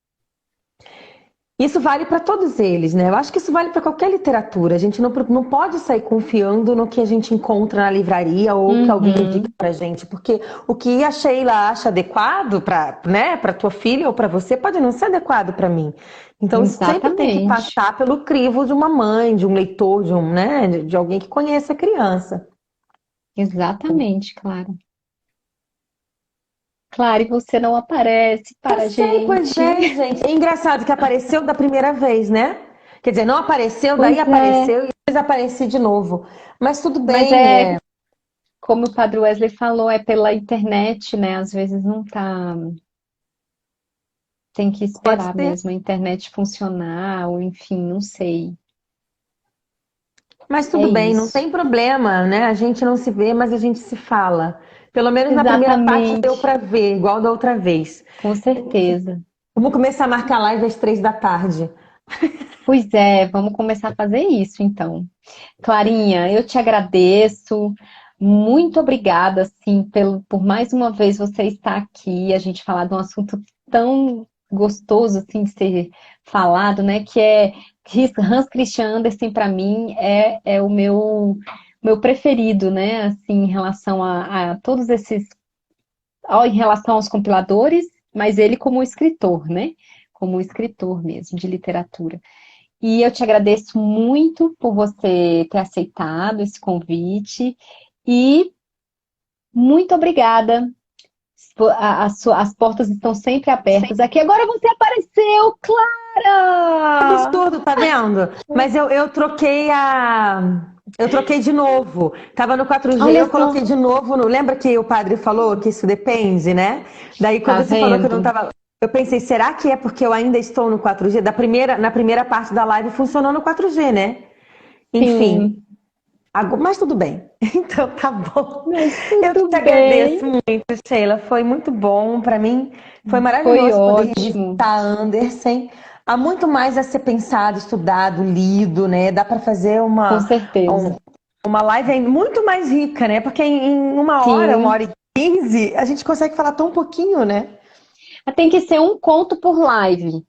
Isso vale para todos eles, né? Eu acho que isso vale para qualquer literatura. A gente não pode sair confiando no que a gente encontra na livraria ou que alguém indica uhum, pra gente, porque o que a Sheila acha adequado para, né, para tua filha ou para você pode não ser adequado para mim. Então sempre tem que exatamente, passar pelo crivo de uma mãe, de um leitor, de um, né, de alguém que conheça a criança. exatamente, claro. Claro, e você não aparece Eu para a sei, pois gente. é, gente. É engraçado que apareceu da primeira vez, né? Quer dizer, não apareceu, daí Pois é, apareceu e depois apareci de novo. Mas tudo mas bem, como o Padre Wesley falou, é pela internet, né? Às vezes não tá. Tem que pode esperar ser. mesmo a internet funcionar, ou enfim, não sei. Mas É tudo bem, não isso. tem problema, né? A gente não se vê, mas a gente se fala. Pelo menos na primeira parte deu Exatamente, pra ver, igual da outra vez. com certeza. Vamos começar a marcar live às 3 da tarde. Pois é, vamos começar a fazer isso então. Clarinha, eu te agradeço. Muito obrigada, assim, por mais uma vez você estar aqui, a gente falar de um assunto tão gostoso, assim, de ser falado, né? Que Hans Christian Andersen, para mim, é o meu preferido, né? Assim, em relação a todos esses em relação aos compiladores, mas ele como escritor, né? Como escritor mesmo, de literatura. E eu te agradeço muito por você ter aceitado esse convite e muito obrigada. As portas estão sempre abertas aqui. Agora você apareceu, Clara! Absurdo, tá vendo? Mas eu troquei Eu troquei de novo. Tava no 4G, Olha eu só, coloquei de novo no. Lembra que o padre falou que isso depende, né? Daí tá quando você falou que eu não vendo? tava. Eu pensei, será que é porque eu ainda estou no 4G? Na primeira parte da live funcionou no 4G, né? Enfim. Sim, Mas tudo bem. Então tá bom. mas Eu te tudo agradeço bem. muito, Sheila. Foi muito bom para mim. Foi Foi maravilhoso poder ótimo, revisitar Andersen. Há muito mais a ser pensado, estudado, lido, né? Dá para fazer com certeza. uma live muito mais rica, né? Porque em uma Sim. hora e 15, a gente consegue falar tão pouquinho, né? Tem que ser um conto por live.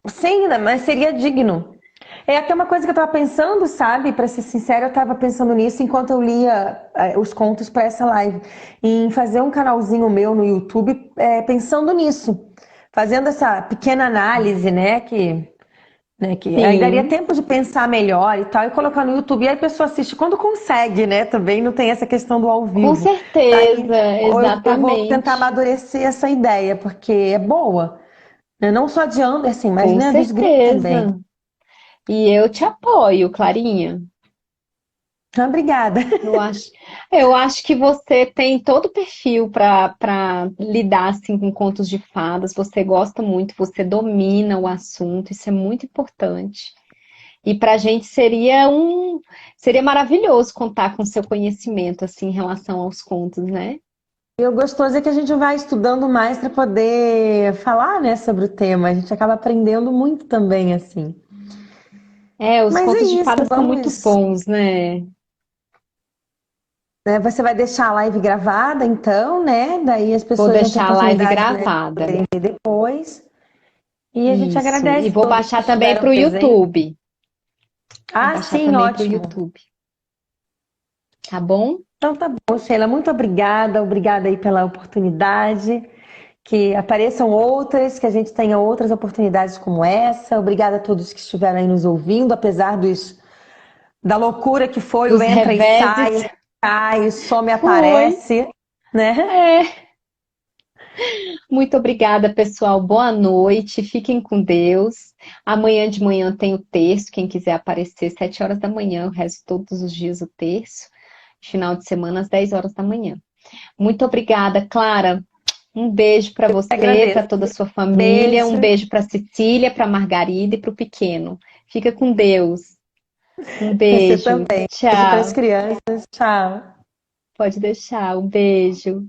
Sim, né? Mas seria digno. É até uma coisa que eu tava pensando, sabe? Para ser sincera, eu tava pensando nisso enquanto eu lia os contos para essa live, em fazer um canalzinho meu no YouTube, pensando nisso, fazendo essa pequena análise, né? Que aí daria Sim, tempo de pensar melhor e tal, e colocar no YouTube. E aí a pessoa assiste quando consegue, né? Também não tem essa questão do ao com vivo. Daí certeza, eu vou tentar exatamente. amadurecer essa ideia, porque é boa, né? Não só de Anderson, mas Com né, dos gringos também. certeza. E eu te apoio, Clarinha. Ah, obrigada. Eu acho que você tem todo o perfil para lidar assim com contos de fadas. Você gosta muito, você domina o assunto, isso é muito importante. E para a gente seria maravilhoso contar com seu conhecimento assim em relação aos contos, né? E o gostoso é que a gente vai estudando mais para poder falar, né, sobre o tema. A gente acaba aprendendo muito também, assim. É, os Mas é contos de isso, fadas são muito vamos. bons, né? Né, você vai deixar a live gravada, então, né? Daí as Vou pessoas vão ter deixar a live oportunidade, né, de gravada. poderem ver depois. E a gente Isso. E agradece vou todos que baixar também estiveram para o presentes. YouTube. Vou Ah, baixar sim, também para o ótimo. YouTube. Tá bom? Então tá bom, Sheila. Muito obrigada. Obrigada aí pela oportunidade. Que apareçam outras, que a gente tenha outras oportunidades como essa. Obrigada a todos que estiveram aí nos ouvindo, apesar da loucura que foi o Dos entra e reveses. sai, cai, some e Foi. aparece, né? É. Muito obrigada, pessoal. Boa noite. Fiquem com Deus. Amanhã de manhã tem o terço. Quem quiser aparecer, 7 horas da manhã. Eu rezo todos os dias o terço. Final de semana, às 10 horas da manhã. Muito obrigada, Clara. Um beijo para você, para Agradeço. toda a sua família. Um Beijo. beijo para Cecília, para Margarida e para o pequeno. Fica com Deus. Um Você beijo. também. Beijo para as Tchau. crianças. Tchau. Pode deixar. Um beijo.